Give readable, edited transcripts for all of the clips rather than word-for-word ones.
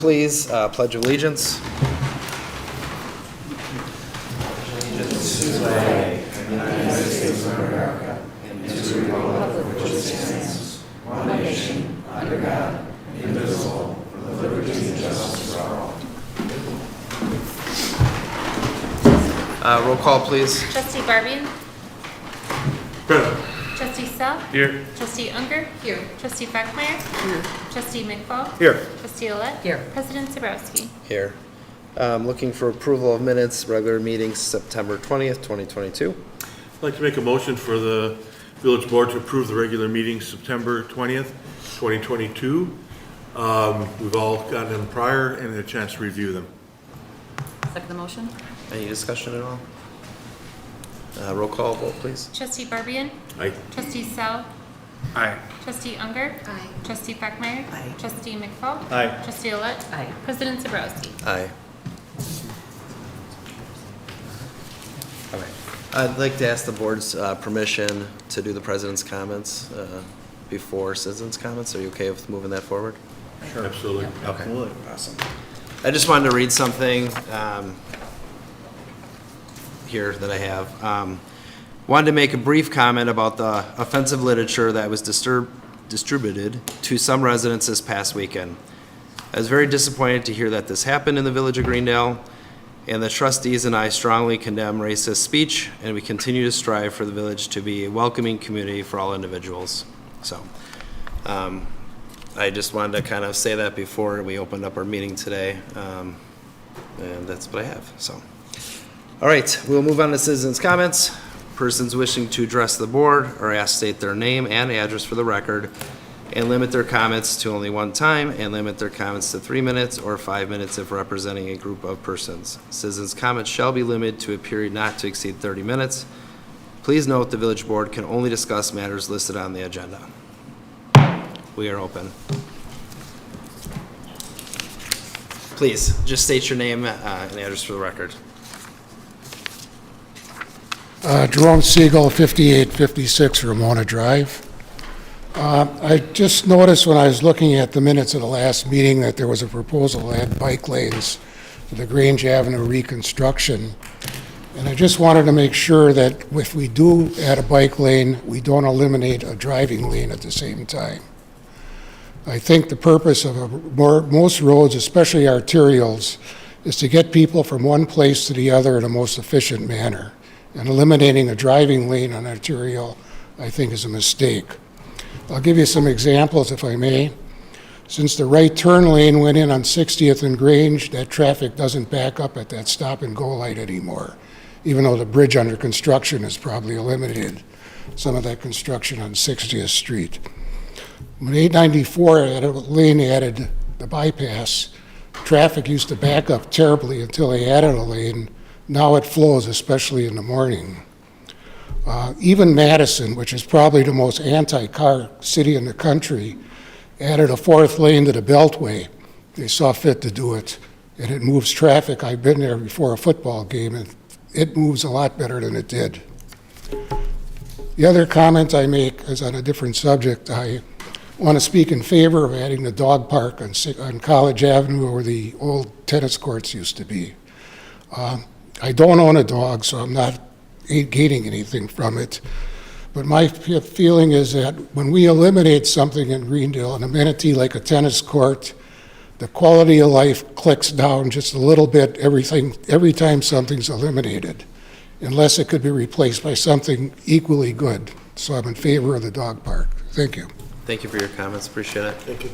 Please pledge allegiance. Allegiance to the flag of the United States of America and to the republic for which it stands, one nation, under God, indivisible, with liberty and justice for all. Roll call, please. Trustee Barbian. Present. Trustee Sell. Here. Trustee Unger. Here. Trustee Beckmeyer. Here. Trustee McFall. Here. Trustee Olet. Here. President Zabrowski. Here. Looking for approval of minutes, regular meeting September 20th, 2022. I'd like to make a motion for the village board to approve the regular meeting September 20th, 2022. We've all gotten them prior and had a chance to review them. Second the motion? Any discussion at all? Roll call vote, please. Trustee Barbian. Aye. Trustee Sell. Aye. Trustee Unger. Aye. Trustee Beckmeyer. Aye. Trustee McFall. Aye. Trustee Olet. Aye. President Zabrowski. Aye. All right. I'd like to ask the board's permission to do the president's comments before citizens' comments. Are you okay with moving that forward? Sure. Absolutely. Okay. Awesome. I just wanted to read something here that I have. Wanted to make a brief comment about the offensive literature that was distributed to some residents this past weekend. I was very disappointed to hear that this happened in the village of Greendale, and the trustees and I strongly condemn racist speech, and we continue to strive for the village to be a welcoming community for all individuals. So, I just wanted to kind of say that before we opened up our meeting today, and that's what I have, so. All right, we'll move on to citizens' comments. Persons wishing to address the board are asked to state their name and address for the record, and limit their comments to only one time, and limit their comments to 3 minutes or 5 minutes if representing a group of persons. Citizens' comments shall be limited to a period not to exceed 30 minutes. Please note the village board can only discuss matters listed on the agenda. We are open. Please, just state your name and address for the record. Jerome Siegel, 5856 Ramona Drive. I just noticed when I was looking at the minutes of the last meeting that there was a proposal to add bike lanes to the Grange Avenue reconstruction. And I just wanted to make sure that if we do add a bike lane, we don't eliminate a driving lane at the same time. I think the purpose of most roads, especially arterials, is to get people from one place to the other in a most efficient manner. And eliminating a driving lane on arterial, I think, is a mistake. I'll give you some examples, if I may. Since the right turn lane went in on 60th and Grange, that traffic doesn't back up at that stop and go light anymore, even though the bridge under construction has probably eliminated some of that construction on 60th Street. When 894 had a lane added, the bypass, traffic used to back up terribly until they added a lane. Now it flows, especially in the morning. Even Madison, which is probably the most anti-car city in the country, added a fourth lane to the Beltway. They saw fit to do it, and it moves traffic. I've been there before a football game, and it moves a lot better than it did. The other comment I make is on a different subject. I want to speak in favor of adding the dog park on College Avenue where the old tennis courts used to be. I don't own a dog, so I'm not gaining anything from it. But my feeling is that when we eliminate something in Greendale, an amenity like a tennis court, the quality of life clicks down just a little bit every time something's eliminated, unless it could be replaced by something equally good. So I'm in favor of the dog park. Thank you. Thank you for your comments. Appreciate it. Thank you.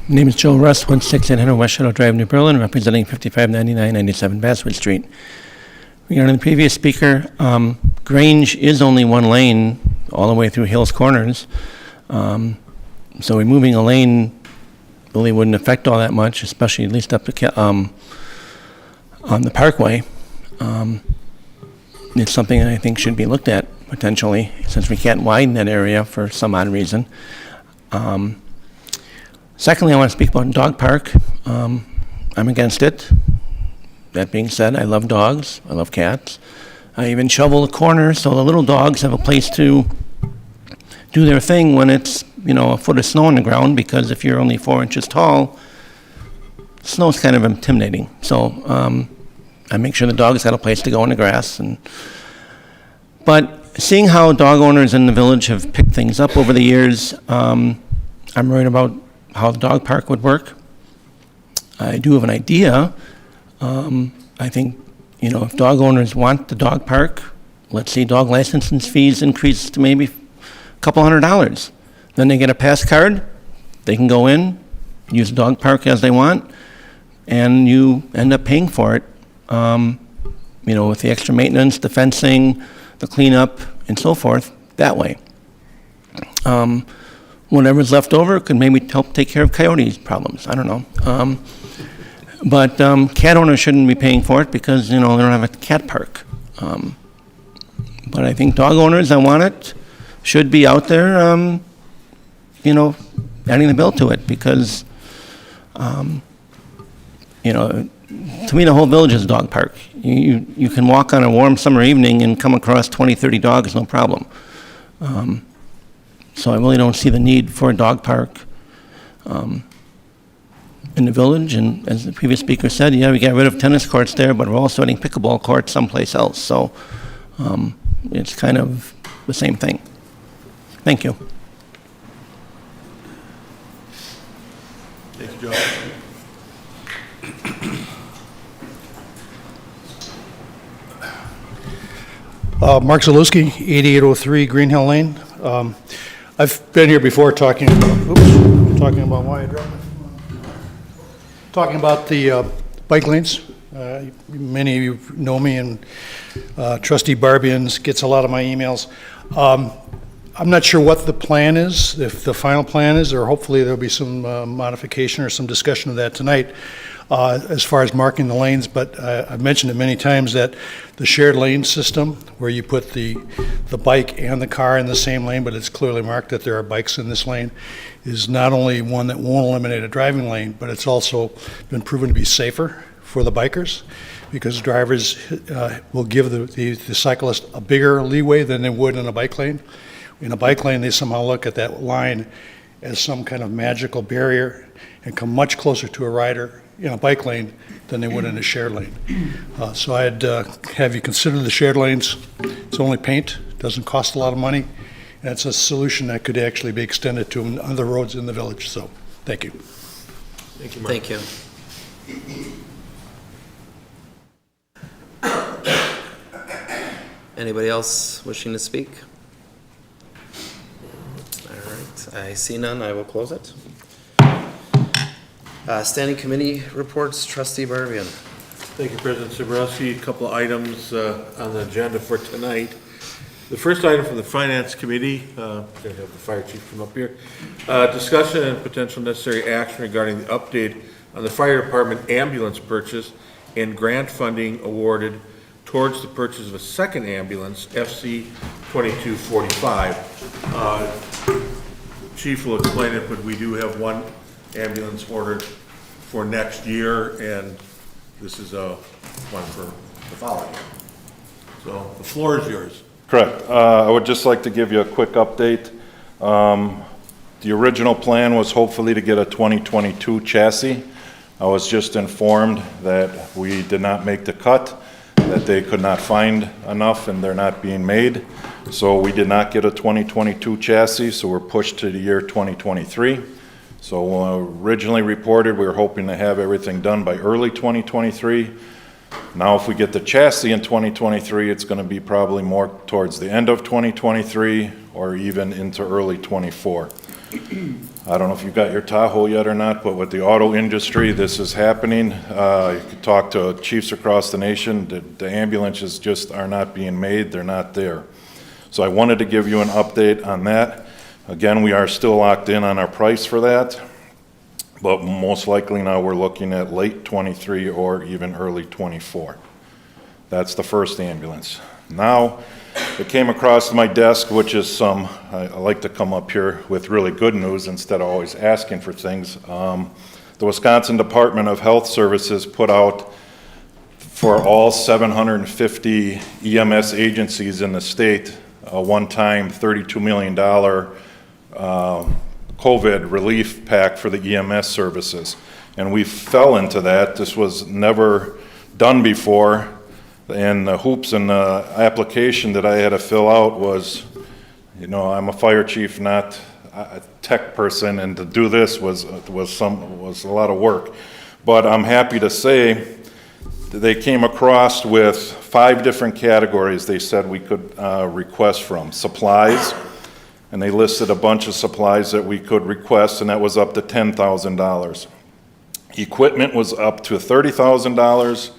My name is Joe Russ, 16800 West Shadow Drive, New Berlin, representing 5599-97 Basswood Street. Regarding the previous speaker, Grange is only one lane all the way through Hills Corners. So removing a lane really wouldn't affect all that much, especially at least up to, on the Parkway. It's something that I think should be looked at potentially, since we can't widen that area for some odd reason. Secondly, I want to speak about dog park. I'm against it. That being said, I love dogs, I love cats, I even shovel the corner so the little dogs have a place to do their thing when it's, a foot of snow on the ground, because if you're only 4 inches tall, snow's kind of intimidating. So I make sure the dog's got a place to go in the grass. But seeing how dog owners in the village have picked things up over the years, I'm worried about how the dog park would work. I do have an idea. I think, if dog owners want the dog park, let's see dog license fees increase to maybe a couple $100. Then they get a pass card, they can go in, use the dog park as they want, and you end up paying for it, with the extra maintenance, the fencing, the cleanup, and so forth, that way. Whatever's left over could maybe help take care of coyotes' problems, I don't know. But cat owners shouldn't be paying for it because, they don't have a cat park. But I think dog owners that want it should be out there, adding the bill to it because, to me, the whole village is a dog park. You can walk on a warm summer evening and come across 20, 30 dogs, no problem. So I really don't see the need for a dog park in the village. And as the previous speaker said, yeah, we got rid of tennis courts there, but we're also adding pickleball courts someplace else. So it's kind of the same thing. Thank you. Thank you, Joe. Mark Zalewski, 8803 Green Hill Lane. I've been here before talking about the bike lanes. Many of you know me, and Trustee Barbians gets a lot of my emails. I'm not sure what the plan is, if the final plan is, or hopefully there'll be some modification or some discussion of that tonight as far as marking the lanes, but I've mentioned it many times that the shared lane system, where you put the bike and the car in the same lane, but it's clearly marked that there are bikes in this lane, is not only one that won't eliminate a driving lane, but it's also been proven to be safer for the bikers, because drivers will give the cyclist a bigger leeway than they would in a bike lane. In a bike lane, they somehow look at that line as some kind of magical barrier and come much closer to a rider in a bike lane than they would in a shared lane. So I'd have you consider the shared lanes. It's only paint, doesn't cost a lot of money, and it's a solution that could actually be extended to other roads in the village. So, thank you. Thank you, Mark. Thank you. Anybody else wishing to speak? All right, I see none, I will close it. Standing committee reports, Trustee Barbian. Thank you, President Sabrowski. A couple of items on the agenda for tonight. The first item from the Finance Committee, going to have the Fire Chief come up here. Discussion and potential necessary action regarding the update on the Fire Department ambulance purchase and grant funding awarded towards the purchase of a second ambulance, FC 2245. Chief will explain it, but we do have one ambulance ordered for next year, and this is one for the following year. So the floor is yours. Correct. I would just like to give you a quick update. The original plan was hopefully to get a 2022 chassis. I was just informed that we did not make the cut, that they could not find enough and they're not being made. So we did not get a 2022 chassis, so we're pushed to the year 2023. So originally reported, we were hoping to have everything done by early 2023. Now if we get the chassis in 2023, it's going to be probably more towards the end of 2023 or even into early 24. I don't know if you got your Tahoe yet or not, but with the auto industry, this is happening. You could talk to chiefs across the nation. The ambulances just are not being made. They're not there. So I wanted to give you an update on that. Again, we are still locked in on our price for that, but most likely now we're looking at late 23 or even early 24. That's the first ambulance. Now, it came across my desk, which is I like to come up here with really good news instead of always asking for things. The Wisconsin Department of Health Services put out for all 750 EMS agencies in the state, a one-time $32 million COVID relief pack for the EMS services. And we fell into that. This was never done before. And the hoops and the application that I had to fill out was, you know, I'm a fire chief, not a tech person, and to do this was a lot of work. But I'm happy to say that they came across with 5 different categories they said we could request from. Supplies, and they listed a bunch of supplies that we could request, and that was up to $10,000. Equipment was up to $30,000.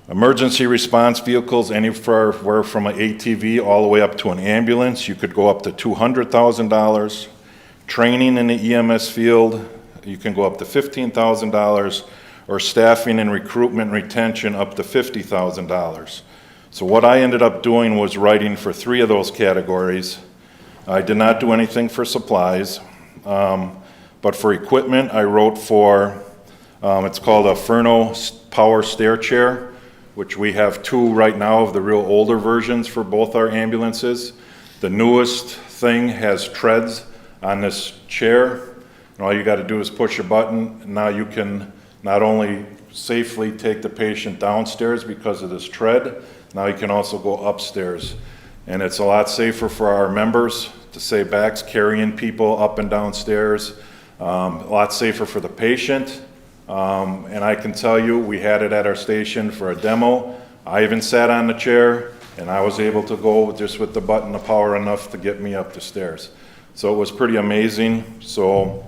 Emergency response vehicles, anywhere from an ATV all the way up to an ambulance, you could go up to $200,000. Training in the EMS field, you can go up to $15,000, or staffing and recruitment and retention up to $50,000. So what I ended up doing was writing for 3 of those categories. I did not do anything for supplies, but for equipment, I wrote for, it's called a Furno Power Stair Chair, which we have 2 right now of the real older versions for both our ambulances. The newest thing has treads on this chair, and all you got to do is push a button, and now you can not only safely take the patient downstairs because of this tread, now you can also go upstairs. And it's a lot safer for our members to save backs carrying people up and downstairs, a lot safer for the patient. And I can tell you, we had it at our station for a demo. I even sat on the chair, and I was able to go just with the button of power enough to get me up the stairs. So it was pretty amazing. So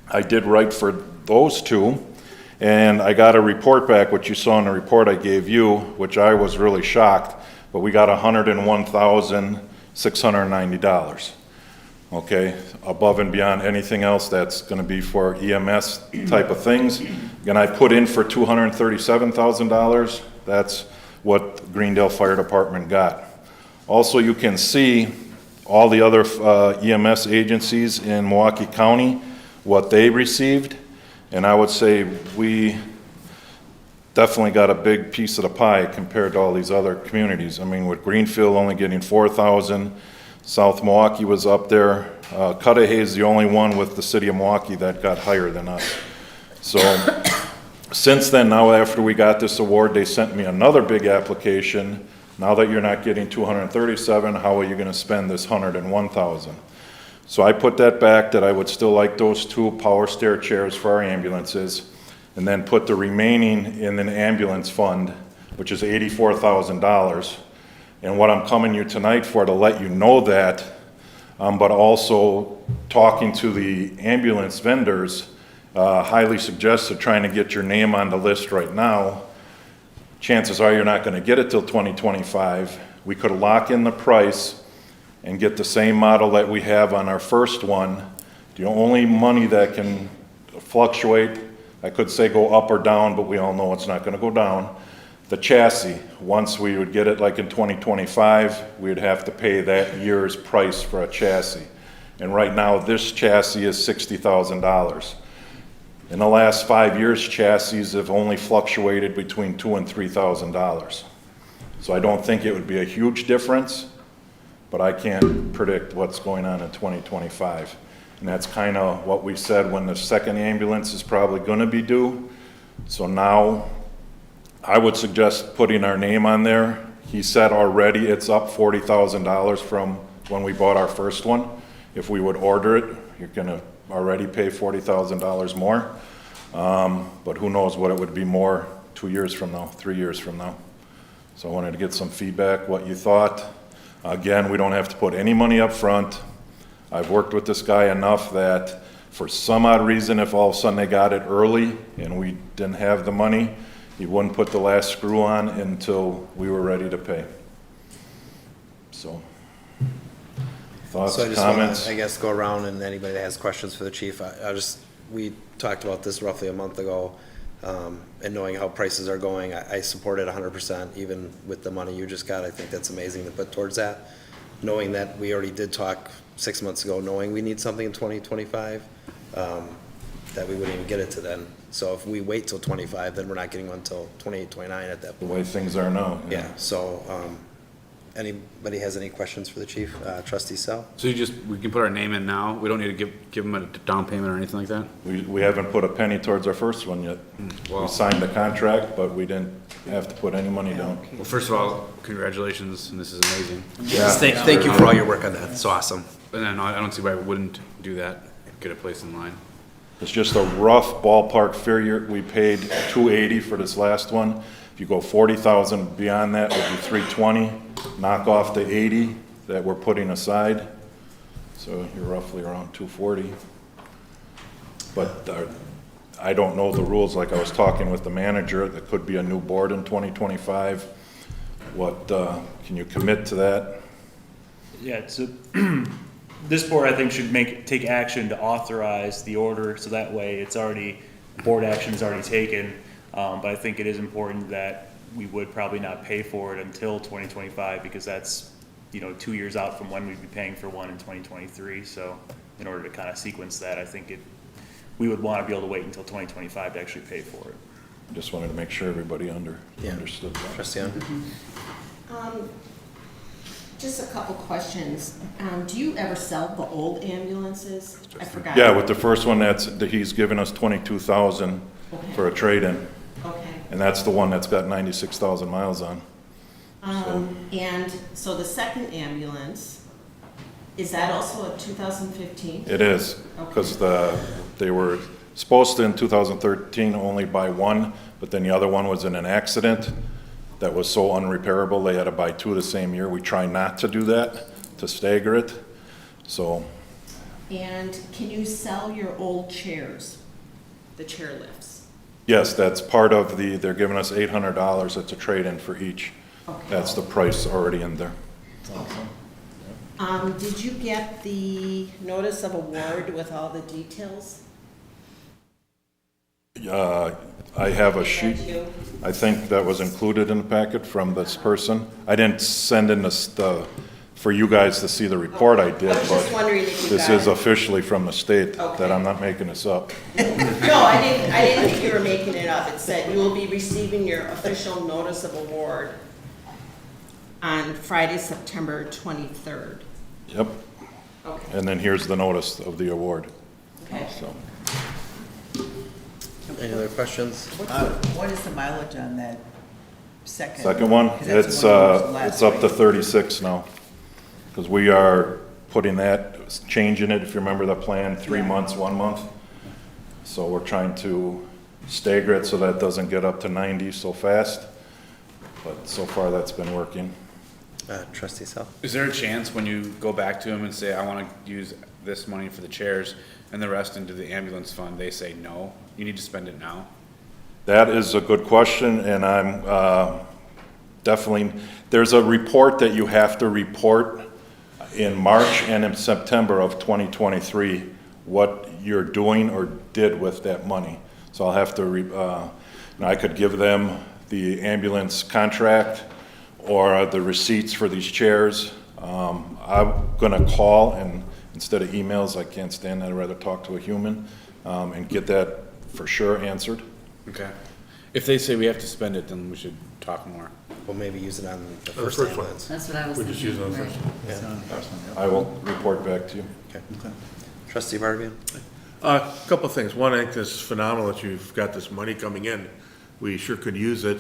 I did write for those 2, and I got a report back, which you saw in the report I gave you, which I was really shocked, but we got $101,690. Okay, above and beyond anything else that's going to be for EMS type of things. And I put in for $237,000. That's what Greendale Fire Department got. Also, you can see all the other EMS agencies in Milwaukee County, what they received. And I would say we definitely got a big piece of the pie compared to all these other communities. I mean, with Greenfield only getting $4,000, South Milwaukee was up there. Cudahy is the only one with the city of Milwaukee that got higher than us. So since then, now after we got this award, they sent me another big application. Now that you're not getting $237,000, how are you going to spend this $101,000? So I put that back, that I would still like those 2 power stair chairs for our ambulances, and then put the remaining in an ambulance fund, which is $84,000. And what I'm coming you tonight for, to let you know that, but also talking to the ambulance vendors, highly suggested trying to get your name on the list right now. Chances are you're not going to get it till 2025. We could lock in the price and get the same model that we have on our first one. The only money that can fluctuate, I could say go up or down, but we all know it's not going to go down. The chassis, once we would get it like in 2025, we would have to pay that year's price for a chassis. And right now, this chassis is $60,000. In the last 5 years, chassis have only fluctuated between $2,000 and $3,000. So I don't think it would be a huge difference, but I can't predict what's going on in 2025. And that's kind of what we said when the second ambulance is probably going to be due. So now I would suggest putting our name on there. He said already it's up $40,000 from when we bought our first one. If we would order it, you're going to already pay $40,000 more. But who knows what it would be more 2 years from now, 3 years from now. So I wanted to get some feedback, what you thought. Again, we don't have to put any money up front. I've worked with this guy enough that for some odd reason, if all of a sudden they got it early and we didn't have the money, he wouldn't put the last screw on until we were ready to pay. So, thoughts, So I just want comments? to, I guess, go around, and anybody that has questions for the chief, we talked about this roughly a month ago, and knowing how prices are going, I support it 100%, even with the money you just got. I think that's amazing to put towards that. Knowing that we already did talk 6 months ago, knowing we need something in 2025. that we wouldn't even get it to then. So if we wait till 25, then we're not getting one till 28, 29 at that The point. way things are now. Yeah, so, anybody has any questions for the chief? Trustee Sell? So we can put our name in now? We don't need to give them a down payment or anything like that? We haven't put a penny towards our first one yet. We Wow. signed the contract, but we didn't have to put any money down. Well, first of all, congratulations, and this is amazing. Thank you for all your work on that. It's awesome. And then I don't see why we wouldn't do that, get a place in line. It's just a rough ballpark figure. We paid $280 for this last one. If you go 40,000 beyond that, it would be 320. Knock off the 80 that we're putting aside. So you're roughly around 240. But I don't know the rules. Like I was talking with the manager, there could be a new board in 2025. What, can you commit to that? Yeah, so this board, I think, should take action to authorize the order, so that way it's already, board action is already taken. But I think it is important that we would probably not pay for it until 2025, because that's, 2 years out from when we'd be paying for one in 2023. So in order to kind of sequence that, I think we would want to be able to wait until 2025 to actually pay for it. Just wanted to make sure everybody understood that. Trustee Young? Just a couple questions. Do you ever sell the old ambulances? I forgot. Yeah, with the first one, he's given us 22,000 for a trade-in. Okay. And that's the one that's got 96,000 miles on. And so the second ambulance, is that also a 2015? It is, because they were supposed to in 2013 only buy one, but then the other one was in an accident that was so unrepairable, they had to buy two the same year. We try not to do that, to stagger it, so. And can you sell your old chairs, the chair lifts? Yes, that's part of they're giving us $800, it's a trade-in for each. Okay. That's the price already in there. Did you get the notice of award with all the details? I have a sheet. That you? I think that was included in the packet from this person. I didn't send in for you guys to see the report I did, I was just wondering if you this got is it. officially from the state, Okay. that I'm not making this up. No, I didn't think you were making it up. It said you will be receiving your official notice of award on Friday, September 23rd. Yep, Okay, and then here's the notice of the award, okay. so. Any other questions? What is the mileage on that second? Second one, 'Cause that's it's the one that was last it's up to week. 36 now, because we are putting that, changing it, if you remember the plan, 3 months, 1 month. So we're trying to stagger it so that it doesn't get up to 90 so fast, but so far that's been working. Trustee Sell? Is there a chance when you go back to them and say, I want to use this money for the chairs and the rest into the ambulance fund, they say, no, you need to spend it now? That is a good question, and I'm definitely, there's a report that you have to report in March and in September of 2023, what you're doing or did with that money. So I'll have to, I could give them the ambulance contract or the receipts for these chairs. I'm gonna call, and instead of emails, I can't stand that, I'd rather talk to a human, and get that for sure answered. Okay. If they say we have to spend it, then we should talk more. We'll maybe use it on the first first one. ambulance. That's what I was We thinking. just use it on the right. first I will report back to you. Okay. Trustee Barbian? A couple of things. One, I think this is phenomenal that you've got this money coming in. We sure could use it.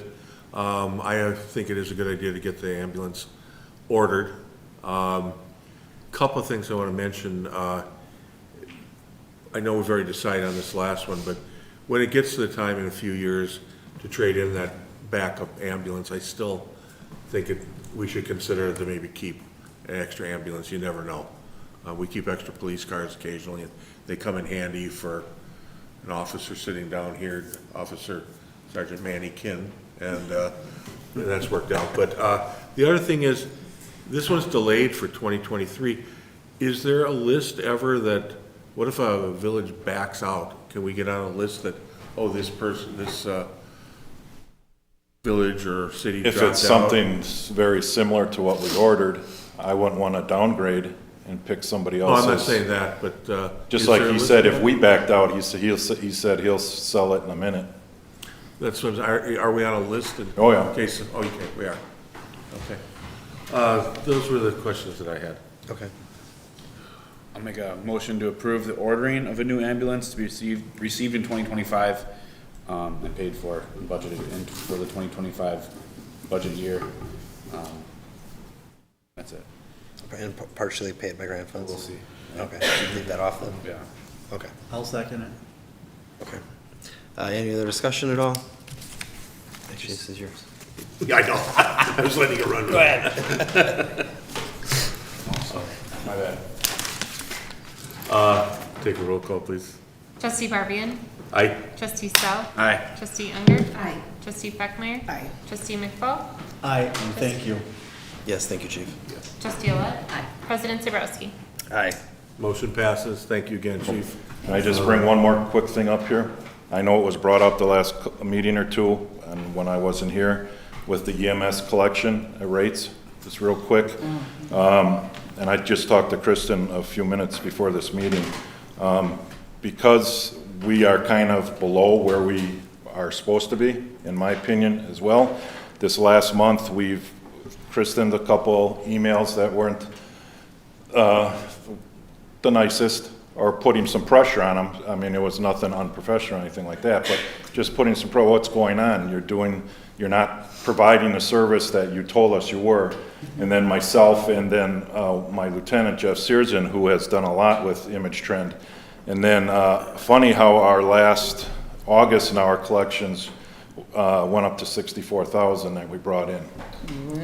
I think it is a good idea to get the ambulance ordered. Couple of things I want to mention. I know we've already decided on this last one, but when it gets to the time in a few years to trade in that backup ambulance, I still think we should consider to maybe keep an extra ambulance. You never know. We keep extra police cars occasionally. They come in handy for an officer sitting down here, Officer Sergeant Manny Kin, and that's worked out. But the other thing is, this one's delayed for 2023. Is there a list ever that, what if a village backs out? Can we get on a list that, oh, this person, this village or city dropped If out? it's something very similar to what we ordered, I wouldn't want to downgrade and pick somebody Oh, else's. I'm not saying that, but. Just is like there a he list said, of if that? we backed out, he said he'll sell it in a minute. That's what, are we on a list? Oh, yeah. In case, okay, we are. Okay. Those were the questions that I had. Okay. I'll make a motion to approve the ordering of a new ambulance to be received in 2025, and paid for and budgeted in for the 2025 budget year. That's it. And partially paid by grant funds? We'll see. Okay, should leave that off then? Yeah. Okay, I'll second it. okay. Any other discussion at all? Actually, this is yours. Yeah, I know. I was letting you run. Go ahead. My bad. Take a roll call, please. Trustee Barbian, Aye. Trustee Sell, Aye. Trustee Unger, Aye. Trustee Beckmeyer, Aye. Trustee McFall, Aye, and thank you. Yes, thank you, Chief. Trustee Alette, Aye. President Zabrowski. Aye. Motion passes. Thank you again, Chief. Can I just bring one more quick thing up here? I know it was brought up the last meeting or two, and when I wasn't here, with the EMS collection rates, just real quick. And I just talked to Kristen a few minutes before this meeting. Because we are kind of below where we are supposed to be, in my opinion as well. This last month, we've Kristened a couple emails that weren't the nicest, or putting some pressure on them. I mean, it was nothing unprofessional or anything like that, but just putting some what's going on? You're not providing the service that you told us you were. And then myself and then my lieutenant, Jeff Searson, who has done a lot with Image Trend. And then funny how our last August now our collections went up to 64,000 that we brought in.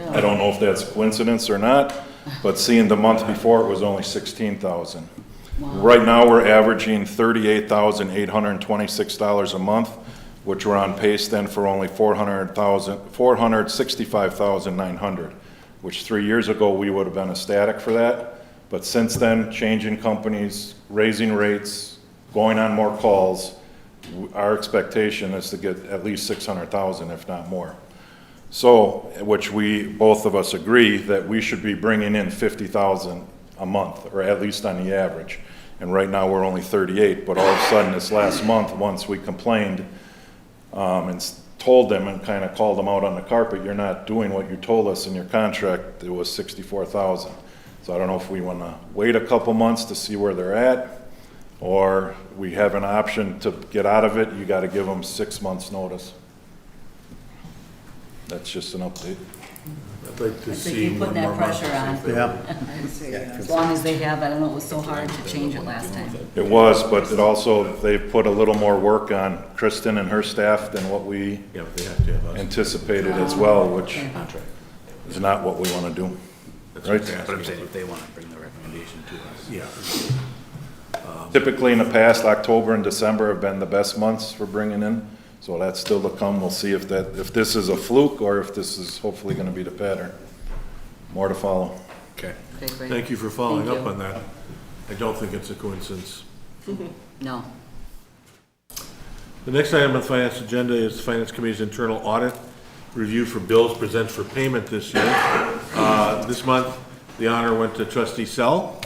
I don't know if that's coincidence or not, but seeing the month before it was only 16,000. Right now we're averaging $38,826 a month, which we're on pace then for only $465,900, which 3 years ago we would have been ecstatic for that. But since then, changing companies, raising rates, going on more calls, our expectation is to get at least 600,000, if not more. So, which we, both of us agree that we should be bringing in 50,000 a month, or at least on the average. And right now, we're only 38, but all of a sudden, this last month, once we complained and told them and kind of called them out on the carpet, you're not doing what you told us in your contract, it was 64,000. So I don't know if we want to wait a couple months to see where they're at, or we have an option to get out of it. You got to give them 6 months' notice. That's just an update. I'd like to I think see you're putting one more that month. pressure on. As long as they have, I don't know, it was so hard to change it last time. It was, but it also, they put a little more work on Kristen and her staff than what we Yeah, but they have to have us. anticipated as well, which Okay. is not what we want to do. That's Right. what they're But I'm asking saying if they want to bring the recommendation to us. for. Yeah. Typically in the past, October and December have been the best months for bringing in, so that's still to come. We'll see if this is a fluke or if this is hopefully going to be the pattern. More to follow. Okay. Okay, great. Thank you for following Thank up you. on that. I don't think it's a coincidence. No. The next item on the finance agenda is the Finance Committee's internal audit review for bills presented for payment this year. This month, the honor went to Trustee Sell.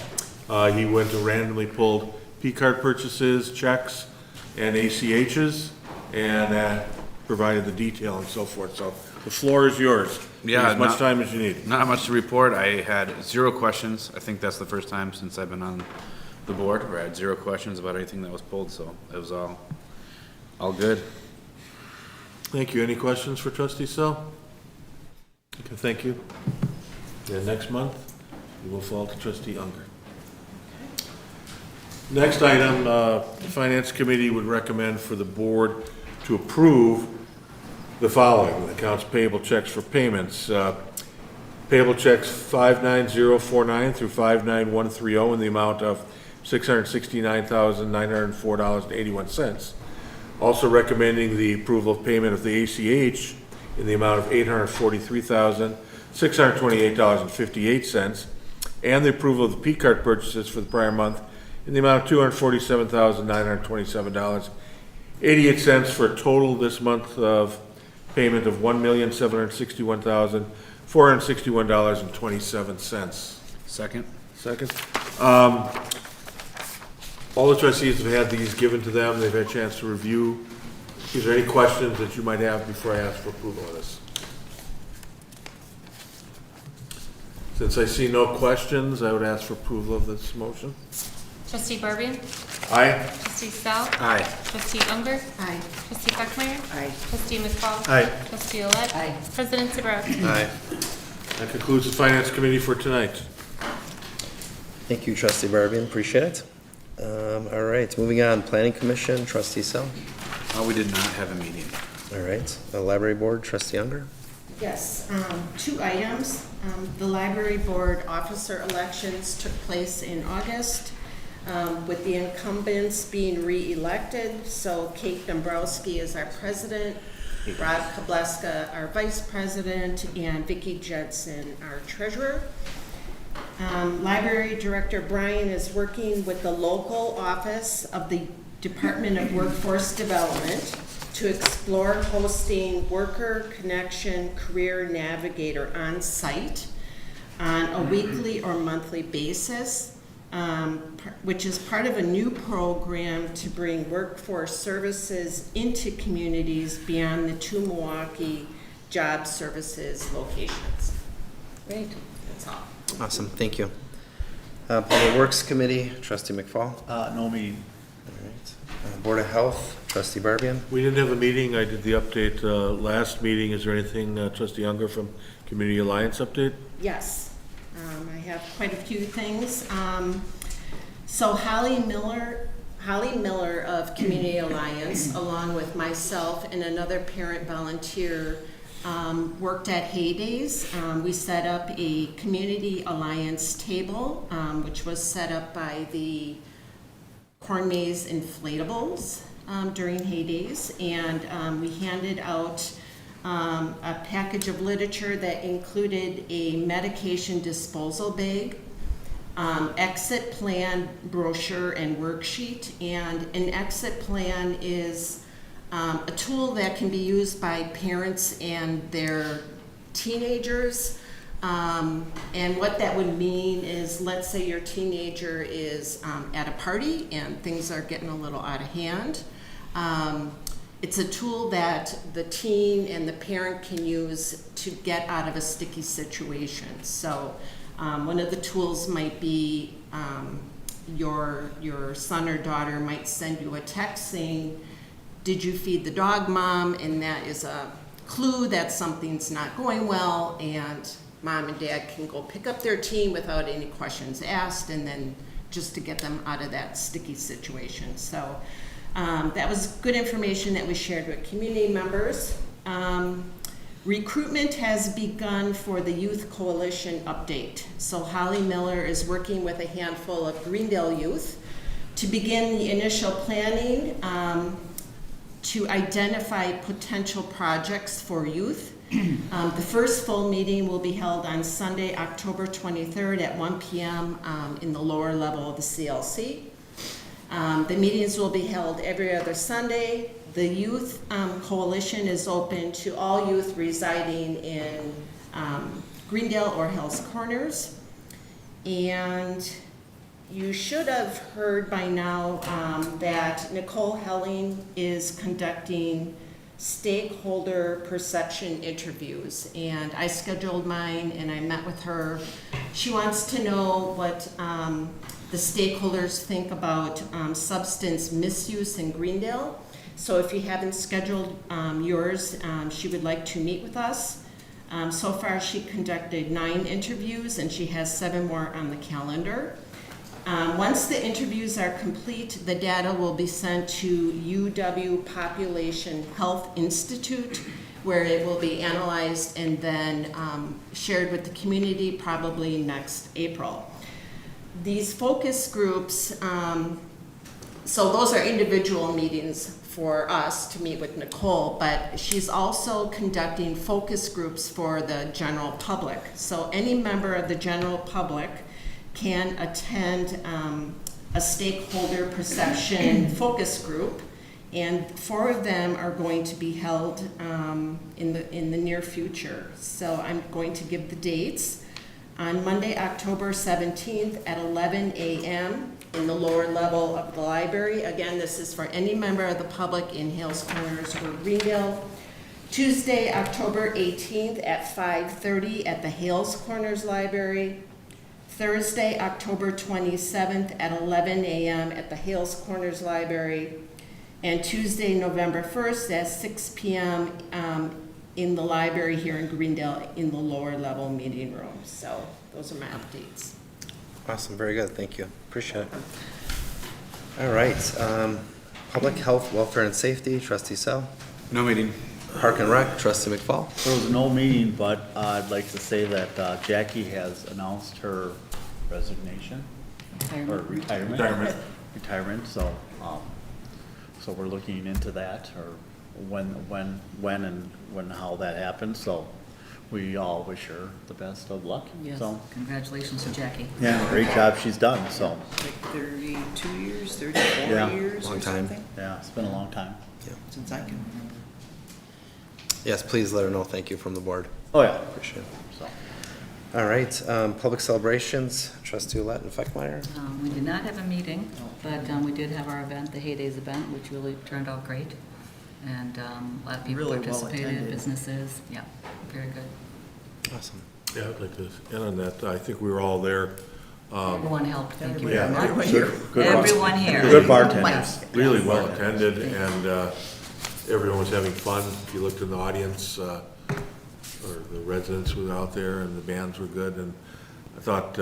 He went to randomly pulled P-card purchases, checks, and ACHs, and provided the detail and so forth. So the floor is yours. Yeah, As much not- time as you need. Not much to report. I had 0 questions. I think that's the first time since I've been on the board where I had 0 questions about anything that was pulled, so it was all good. Thank you. Any questions for Trustee Sell? Okay, thank you. And next month, we will fall to Trustee Unger. Next item, the Finance Committee would recommend for the board to approve the following: accounts payable checks for payments. Payable checks 59049 through 59130 in the amount of $669,904.81. Also recommending the approval of payment of the ACH in the amount of $843,628.58, and the approval of the P-card purchases for the prior month in the amount of $247,927.88, for a total this month of payment of $1,761,461.27. Second? Second. All the trustees have had these given to them, they've had a chance to review. Is there any questions that you might have before I ask for approval of this? Since I see no questions, I would ask for approval of this motion. Trustee Barbian? Aye? Trustee Sal? Aye. Trustee Unger? Aye. Trustee Beckmeyer? Aye. Trustee McFall? Aye. Trustee Olet? Aye. President Zabrowski? Aye. That concludes the Finance Committee for tonight. Thank you, Trustee Barbian, appreciate it. All right, moving on, Planning Commission, Trustee Sell. We did not have a meeting. All right, the Library Board, Trustee Unger. Yes, 2 items. The library board officer elections took place in August, with the incumbents being re-elected. So Kate Dombrowski is our president, Rob Kobleska our vice president, and Vicki Judson our treasurer. Library Director Brian is working with the local office of the Department of Workforce Development to explore hosting Worker Connection Career Navigator on site on a weekly or monthly basis, which is part of a new program to bring workforce services into communities beyond the 2 Milwaukee job services locations. Great. That's all. Awesome, thank you. Public Works Committee, Trustee McFall. No meeting. All right. Board of Health, Trustee Barbian. We didn't have a meeting, I did the update last meeting. Is there anything, Trustee Unger, from Community Alliance update? Yes, I have quite a few things. So Holly Miller of Community Alliance, along with myself and another parent volunteer, worked at Heydays. We set up a Community Alliance table, which was set up by the Corn Maze Inflatables during Heydays, and we handed out a package of literature that included a medication disposal bag, exit plan brochure and worksheet. And an exit plan is a tool that can be used by parents and their teenagers. And what that would mean is, let's say your teenager is at a party and things are getting a little out of hand. It's a tool that the teen and the parent can use to get out of a sticky situation. So one of the tools might be your son or daughter might send you a text saying, "Did you feed the dog, Mom?" And that is a clue that something's not going well, and Mom and Dad can go pick up their teen without any questions asked, and then just to get them out of that sticky situation. So that was good information that we shared with community members. Recruitment has begun for the Youth Coalition update. So Holly Miller is working with a handful of Greendale youth to begin the initial planning to identify potential projects for youth. The first full meeting will be held on Sunday, October 23rd at 1 p.m. In the lower level of the CLC. The meetings will be held every other Sunday. The Youth Coalition is open to all youth residing in Greendale or Hell's Corners. And you should have heard by now that Nicole Helling is conducting stakeholder perception interviews, and I scheduled mine and I met with her. She wants to know what the stakeholders think about substance misuse in Greendale. So if you haven't scheduled yours, she would like to meet with us. So far she conducted 9 interviews and she has 7 more on the calendar. Once the interviews are complete, the data will be sent to UW Population Health Institute, where it will be analyzed and then shared with the community probably next April. These focus groups, so those are individual meetings for us to meet with Nicole, but she's also conducting focus groups for the general public. So any member of the general public can attend a stakeholder perception focus group, and 4 of them are going to be held in the near future. So I'm going to give the dates. on Monday, October 17th at 11 a.m. in the lower level of the library. Again, this is for any member of the public in Hales Corners or Greenville. Tuesday, October 18th at 5:30 at the Hales Corners Library. Thursday, October 27th at 11 a.m. at the Hales Corners Library. And Tuesday, November 1st at 6 p.m. In the library here in Greendale in the lower level meeting room. So those are my updates. Awesome, very good, thank you, appreciate it. All right, Public Health, Welfare, and Safety, Trustee Sell. No meeting. Park and Rec, Trustee McFall. There was no meeting, but I'd like to say that Jackie has announced her resignation or retirement. Retirement. So, so we're looking into that, or when how that happens. So, we all wish her the best of luck. Yes, So, congratulations to Jackie. yeah, great job she's done. So, Like 32 years, 34 Yeah. years Long or time. something, yeah, it's been a long time. since I can remember. Yes, please let her know, thank you from the board, Oh yeah. appreciate it. So, All right, Public Celebrations, Trustee Olet and Feckmeyer. We did not have a meeting, but we did have our event, the Heydays event, which really turned out great. And a lot of people Really well participated, attended. businesses, yeah, very good. Awesome. Yeah, I'd like to end on that. I think we were all there. Everyone helped, thank you Yeah. very much. good Everyone here. Good bartenders. Yes. Really well attended, and everyone was having fun. If you looked in the audience, or the residents were out there, and the bands were good, and I thought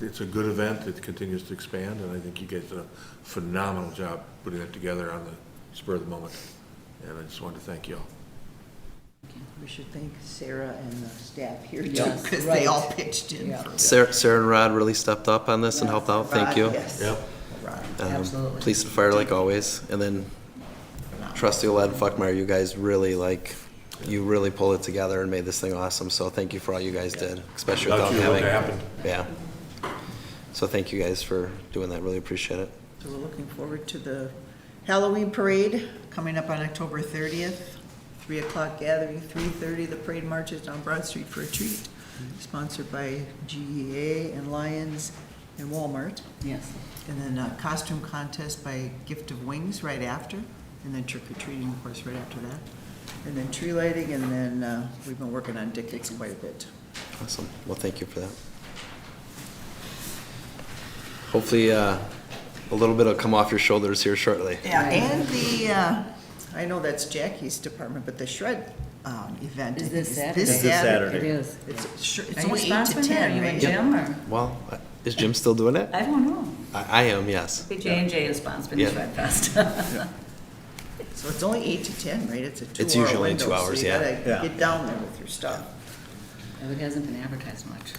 it's a good event. It continues to expand, and I think you guys did a phenomenal job putting it together on the spur of the moment, and I just wanted to thank you all. We should thank Sarah and the staff here too, Yes, because right. they all pitched in. Yeah. for Sarah and Rod really stepped up on this and helped out, thank Rod, you. Yes. Yep. Rod. Absolutely. Police and Fire like always, and then Trustee Olet and Feckmeyer, you guys really you really pulled it together and made this thing awesome, so thank you for all you guys did, especially Without without you, it having. wouldn't Yeah. So thank you guys for doing that, really appreciate it. So we're looking forward to the Halloween parade coming up on October 30th. 3 o'clock gathering, 3:30, the parade marches down Broad Street for a treat, sponsored by GEA and Lions and Walmart. Yes. And then a costume contest by Gift of Wings right after, and then trick or treating, of course, right after that. And then tree lighting, and then we've been working on Dickens quite a bit. Awesome, well, thank you for that. Hopefully, a little bit will come off your shoulders here shortly. Yeah, and I know that's Jackie's department, but the shred event. Is I think, this Saturday? This This Saturday. It is. It's Are you only 8 to sponsoring it? 10, Are you right? and Jim, or? Well, is Jim still doing it? I don't know. I am, yes. J&J is sponsoring Yeah. the Shred Fest. So it's only 8 to 10, right? It's a 2-hour It's usually window, 2 hours, so yeah. you Yeah. gotta get down there with your stuff. It hasn't been advertised much.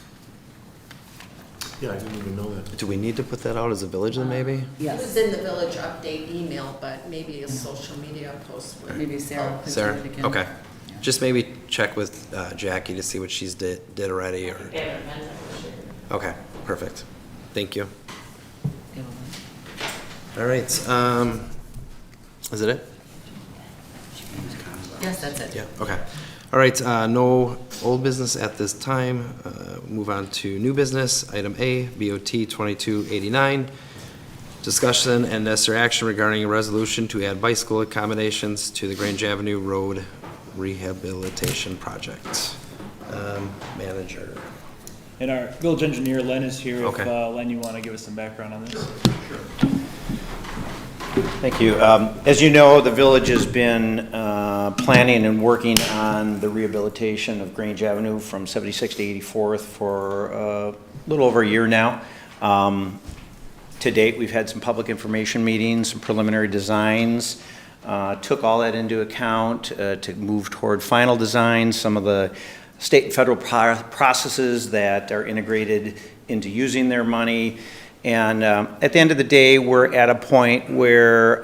Yeah, I didn't even know that. Do we need to put that out as a village then, maybe? It was Yes. in the village update email, but maybe a social media post would. Maybe Sarah could Sarah, send it again. okay. Just maybe check with Jackie to see what she's did already, or, okay, perfect. Thank you. Yeah, well, All right, is it it? Yes, that's it. Yeah, okay. All right, no old business at this time. Move on to new business. Item A, BOT 2289. Discussion and necessary action regarding a resolution to add bicycle accommodations to the Grange Avenue Road Rehabilitation Project. Manager. And our village engineer, Len, is here. If, Okay. Len, you want to give us some background on this? Thank you. As you know, the village has been planning and working on the rehabilitation of Grange Avenue from 76 to 84th for a little over a year now. To date, we've had some public information meetings, some preliminary designs, took all that into account to move toward final designs, some of the state and federal processes that are integrated into using their money. And at the end of the day, we're at a point where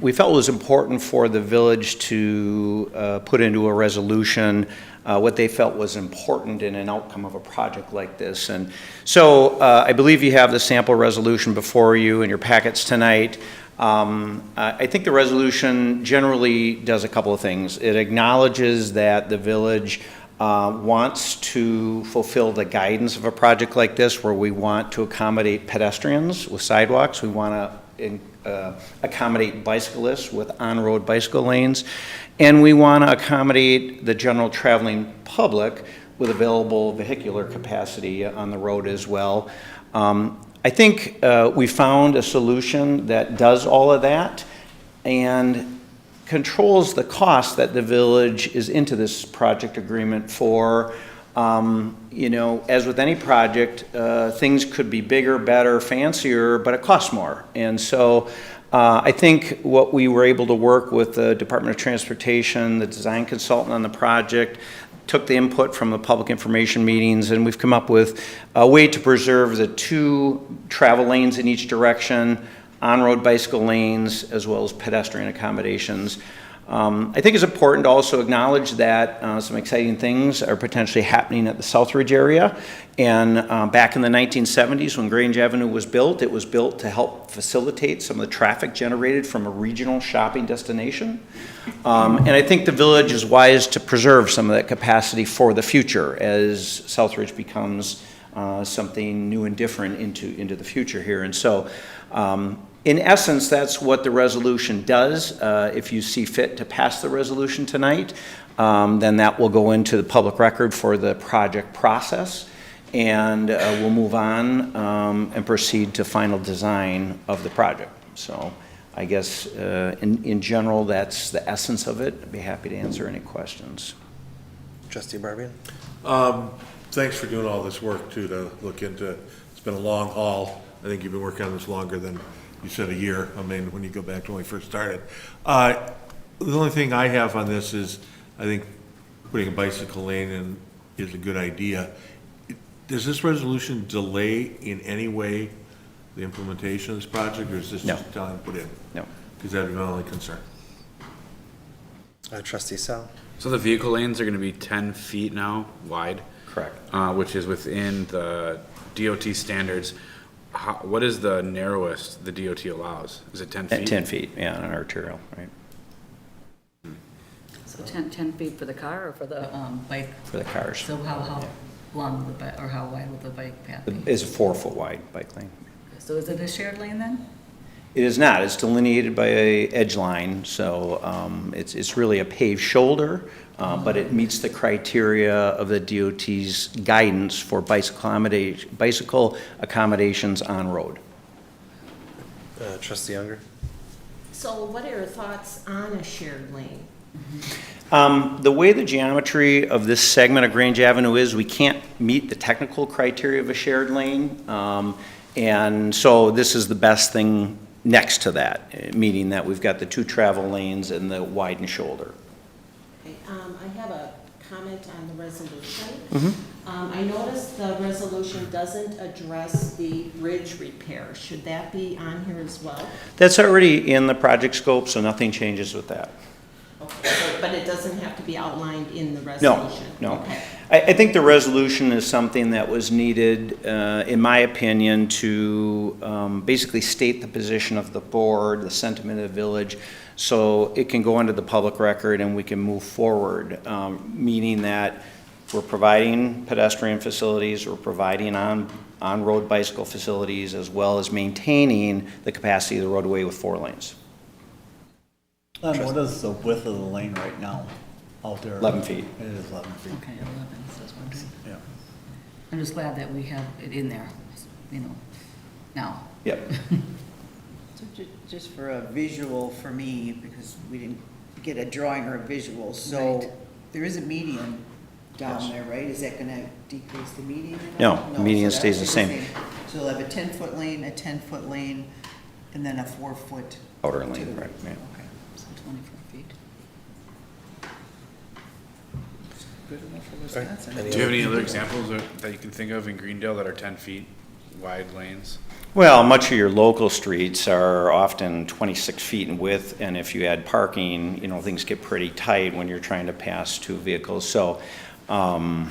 we felt it was important for the village to put into a resolution what they felt was important in an outcome of a project like this. And so I believe you have the sample resolution before you in your packets tonight. I think the resolution generally does a couple of things. It acknowledges that the village wants to fulfill the guidance of a project like this, where we want to accommodate pedestrians with sidewalks, we want to accommodate bicyclists with on-road bicycle lanes, and we want to accommodate the general traveling public with available vehicular capacity on the road as well. I think we found a solution that does all of that and controls the cost that the village is into this project agreement for. You know, as with any project, things could be bigger, better, fancier, but it costs more. And so I think what we were able to work with the Department of Transportation, the design consultant on the project, took the input from the public information meetings, and we've come up with a way to preserve the 2 travel lanes in each direction, on-road bicycle lanes, as well as pedestrian accommodations. I think it's important to also acknowledge that some exciting things are potentially happening at the Southridge area. And back in the 1970s, when Grange Avenue was built, it was built to help facilitate some of the traffic generated from a regional shopping destination. And I think the village is wise to preserve some of that capacity for the future as Southridge becomes something new and different into the future here. And so, in essence, that's what the resolution does. If you see fit to pass the resolution tonight, then that will go into the public record for the project process, and we'll move on and proceed to final design of the project. So I guess in general, that's the essence of it. I'd be happy to answer any questions. Trustee Barbian? Thanks for doing all this work too, to look into. It's been a long haul. I think you've been working on this longer than you said, a year. I mean, when you go back to when we first started. The only thing I have on this is, I think putting a bicycle lane in is a good idea. Does this resolution delay in any way the implementation of this project, or is this just telling put in? No. Because that would be my only concern. Trustee Sal? So the vehicle lanes are gonna be 10 feet now wide? Correct. Which is within the DOT standards. What is the narrowest the DOT allows? Is it 10 feet? 10 feet, yeah, on an arterial, right? So 10 feet for the car or for the bike? For the cars. So how long will the bike, or how wide will the bike path be? It's a 4-foot wide bike lane. So is it a shared lane then? It is not. It's delineated by a edge line, so it's really a paved shoulder, but it meets the criteria of the DOT's guidance for bicycle accommodations on road. Trustee Younger? So what are your thoughts on a shared lane? The way the geometry of this segment of Grange Avenue is, we can't meet the technical criteria of a shared lane, and so this is the best thing next to that, meaning that we've got the 2 travel lanes and the widened shoulder. Okay, I have a comment on the resolution. Mm-hmm. I noticed the resolution doesn't address the bridge repair. Should that be on here as well? That's already in the project scope, so nothing changes with that. Okay, but it doesn't have to be outlined in the resolution? No. Okay. I think the resolution is something that was needed, in my opinion, to basically state the position of the board, the sentiment of the village, so it can go into the public record and we can move forward, meaning that we're providing pedestrian facilities, we're providing on-road bicycle facilities, as well as maintaining the capacity of the roadway with 4 lanes. What is the width of the lane right now out there? 11 feet. It is 11 feet. Okay, 11, so I was wondering. Yeah. I'm just glad that we have it in there, now. Yep. So just for a visual for me, because we didn't get a drawing or a visual, so Right. there is a median down there, right? Is that gonna decrease the median at No, all? the median so stays that the stays same. So you'll have a 10-foot lane, a 10-foot lane, and then a 4-foot. Outer to lane, the- right, yeah. Okay. So 24 feet. Good enough for Wisconsin. Do you have any other examples that you can think of in Greendale that are 10 feet wide lanes? Well, much of your local streets are often 26 feet in width, and if you add parking, things get pretty tight when you're trying to pass 2 vehicles. So, the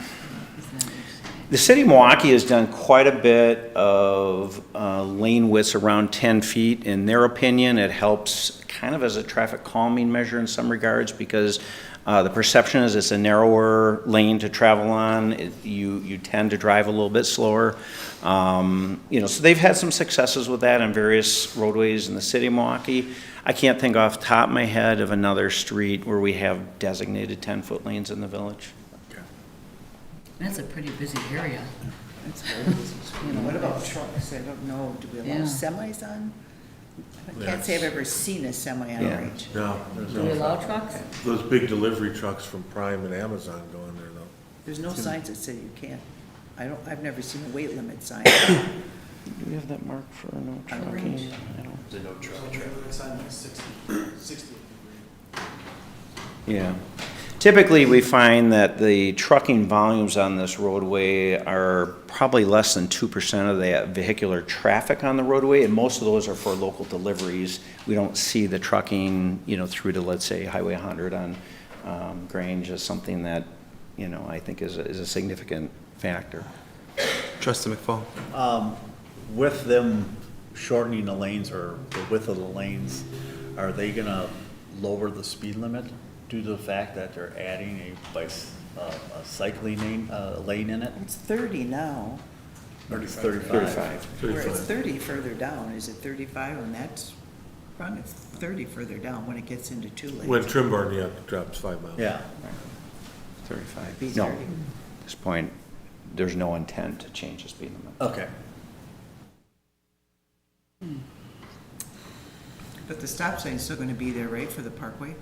city of Milwaukee has done quite a bit of lane widths around 10 feet. In their opinion, it helps kind of as a traffic calming measure in some regards, because The perception is it's a narrower lane to travel on. You tend to drive a little bit slower. So they've had some successes with that on various roadways in the city of Milwaukee. I can't think off the top of my head of another street where we have designated 10-foot lanes in the village. That's a pretty busy area. That's very busy. What about trucks? I don't know, do we allow Yeah. semis on? I can't say I've ever seen a semi on Yeah. Grange. No, there's Do we allow no, trucks? those big delivery trucks from Prime and Amazon go in there though. There's no signs that say you can't. I've never seen a weight limit sign. Do we have that marked for no trucking? Range. I don't. There's no truck. Yeah. Typically, we find that the trucking volumes on this roadway are probably less than 2% of the vehicular traffic on the roadway, and most of those are for local deliveries. We don't see the trucking, through to, let's say, Highway 100 on Grange as something that, I think is a significant factor. Trustee McFall. With them shortening the lanes or the width of the lanes, are they gonna lower the speed limit due to the fact that they're adding a cycling lane in it? It's 30 now. Or it's 35? Where it's 30 further down. Is it 35 on that front? It's 30 further down when it gets into 2 lanes. When Trim Barn, drops 5 miles. Yeah. 35. Be No, 30. at this point, there's no intent to change the speed limit. Okay. But the stop sign's still gonna be there, right, for the parkway?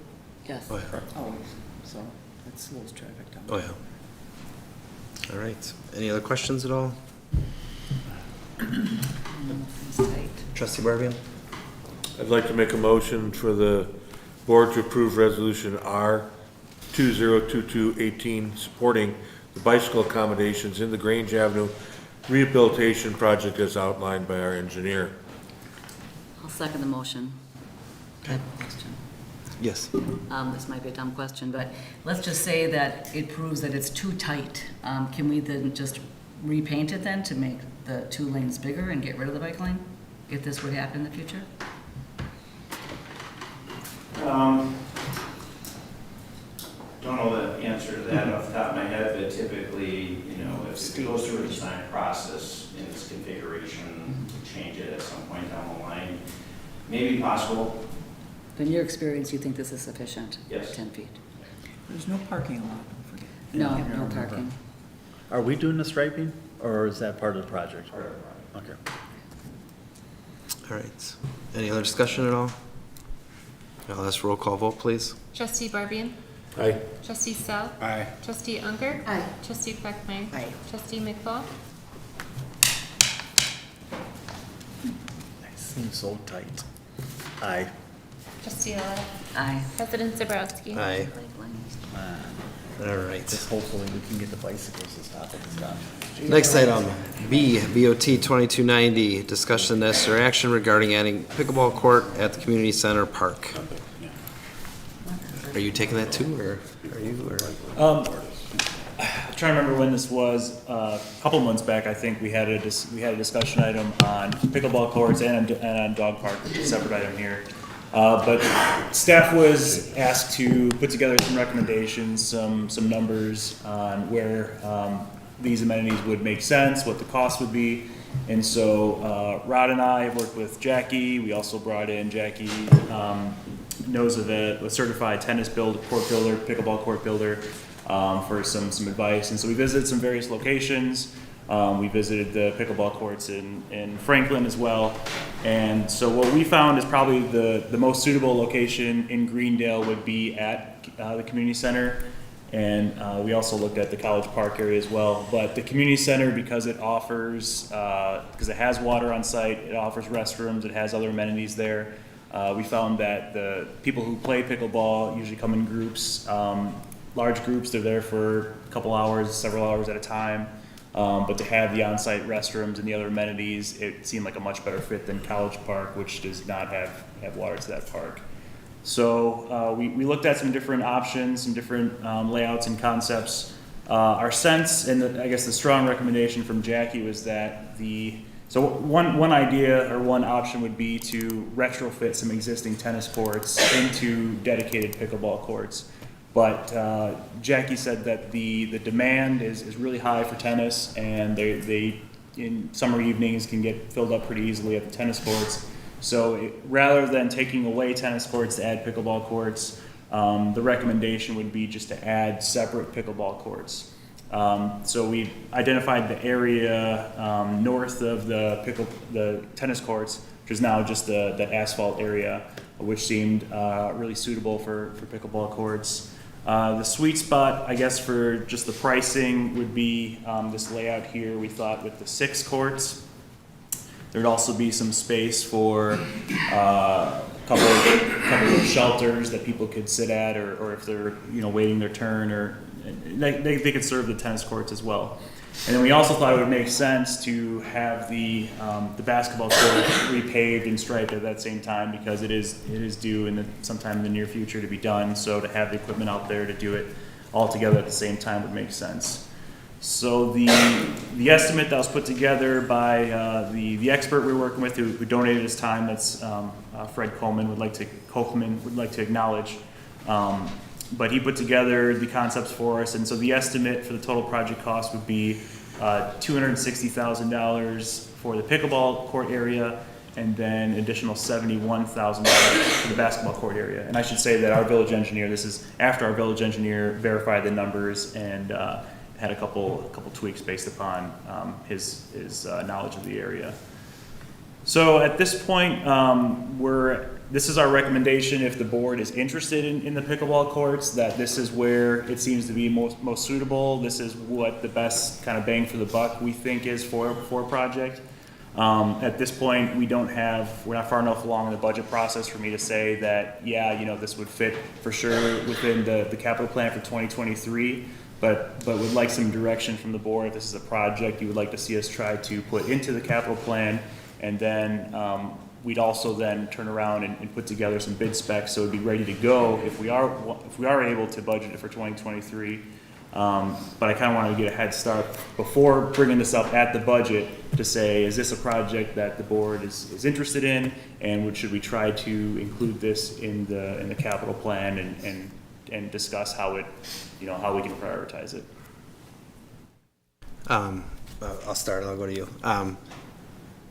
Yes. Oh, yeah. Oh, so that slows traffic down. Oh, yeah. All right. Any other questions at all? It's tight. Trustee Barbian? I'd like to make a motion for the board to approve resolution R 2022-18 supporting the bicycle accommodations in the Grange Avenue rehabilitation project as outlined by our engineer. I'll second the motion. I have a question. Yes. This might be a dumb question, but let's just say that it proves that it's too tight. Can we then just repaint it then to make the 2 lanes bigger and get rid of the bike lane? If this would happen in the future? Don't know the answer to that off the top of my head, but typically, if it goes through a design process in its configuration, to change it at some point down the line, maybe possible. In your experience, you think this is sufficient? Yes. 10 feet? There's no parking lot, don't forget. No, no parking. Are we doing the striping, or is that part of the project? Okay. All right. Any other discussion at all? I'll ask roll call vote, please. Trustee Barbian? Aye. Trustee Sell? Aye. Trustee Unger? Aye. Trustee Beckmeyer? Aye. Trustee McFall? Seems so tight. Aye. Trustee Allen? Aye. President Zabrowski? Aye. Bike lanes. All right. Just hopefully we can get the bicycles to stop at the stop. Next item, B, BOT 2290, discussion necessary action regarding adding pickleball court at the community center park. Are you taking that too, or are you, or? I'm trying to remember when this was. A couple months back, I think we had a discussion item on pickleball courts and on dog park, which is a separate item here. But staff was asked to put together some recommendations, some numbers on where these amenities would make sense, what the cost would be. And so Rod and I have worked with Jackie. We also brought in Jackie, knows of a certified tennis court builder, pickleball court builder, for some advice. And so we visited some various locations. We visited the pickleball courts in Franklin as well. And so what we found is probably the most suitable location in Greendale would be at the community center. And we also looked at the College Park area as well. But the community center, because it offers, because it has water on site, it offers restrooms, it has other amenities there. We found that the people who play pickleball usually come in groups, large groups. They're there for a couple hours, several hours at a time. But to have the on-site restrooms and the other amenities, it seemed like a much better fit than College Park, which does not have water to that park. So we looked at some different options, some different layouts and concepts. Our sense, and I guess the strong recommendation from Jackie was that so one idea or one option would be to retrofit some existing tennis courts into dedicated pickleball courts. But Jackie said that the demand is really high for tennis, and they in summer evenings can get filled up pretty easily at the tennis courts. So rather than taking away tennis courts to add pickleball courts, the recommendation would be just to add separate pickleball courts. So we identified the area north of the tennis courts, which is now just the asphalt area, which seemed really suitable for pickleball courts. The sweet spot, I guess, for just the pricing would be this layout here. We thought with the 6 courts, there'd also be some space for a couple of shelters that people could sit at, or if they're waiting their turn, or they could serve the tennis courts as well. And then we also thought it would make sense to have the basketball court repaved and striped at that same time, because it is due sometime in the near future to be done. So to have the equipment out there to do it all together at the same time would make sense. So the estimate that was put together by the expert we were working with, who donated his time, that's Fred Kochman would like to acknowledge. But he put together the concepts for us, and so the estimate for the total project cost would be $260,000 for the pickleball court area, and then additional $71,000 for the basketball court area. And I should say that our village engineer, this is after our village engineer verified the numbers and had a couple tweaks based upon his knowledge of the area. So at this point, this is our recommendation if the board is interested in the pickleball courts, that this is where it seems to be most suitable. This is what the best kind of bang for the buck we think is for a project. At this point, we're not far enough along in the budget process for me to say that, this would fit for sure within the capital plan for 2023. But would like some direction from the board if this is a project you would like to see us try to put into the capital plan, and then we'd also then turn around and put together some bid specs so it'd be ready to go if we are able to budget it for 2023. But I kind of wanted to get a head start before bringing this up at the budget to say, is this a project that the board is interested in, and should we try to include this in the capital plan and discuss how we can prioritize it. I'll start and I'll go to you.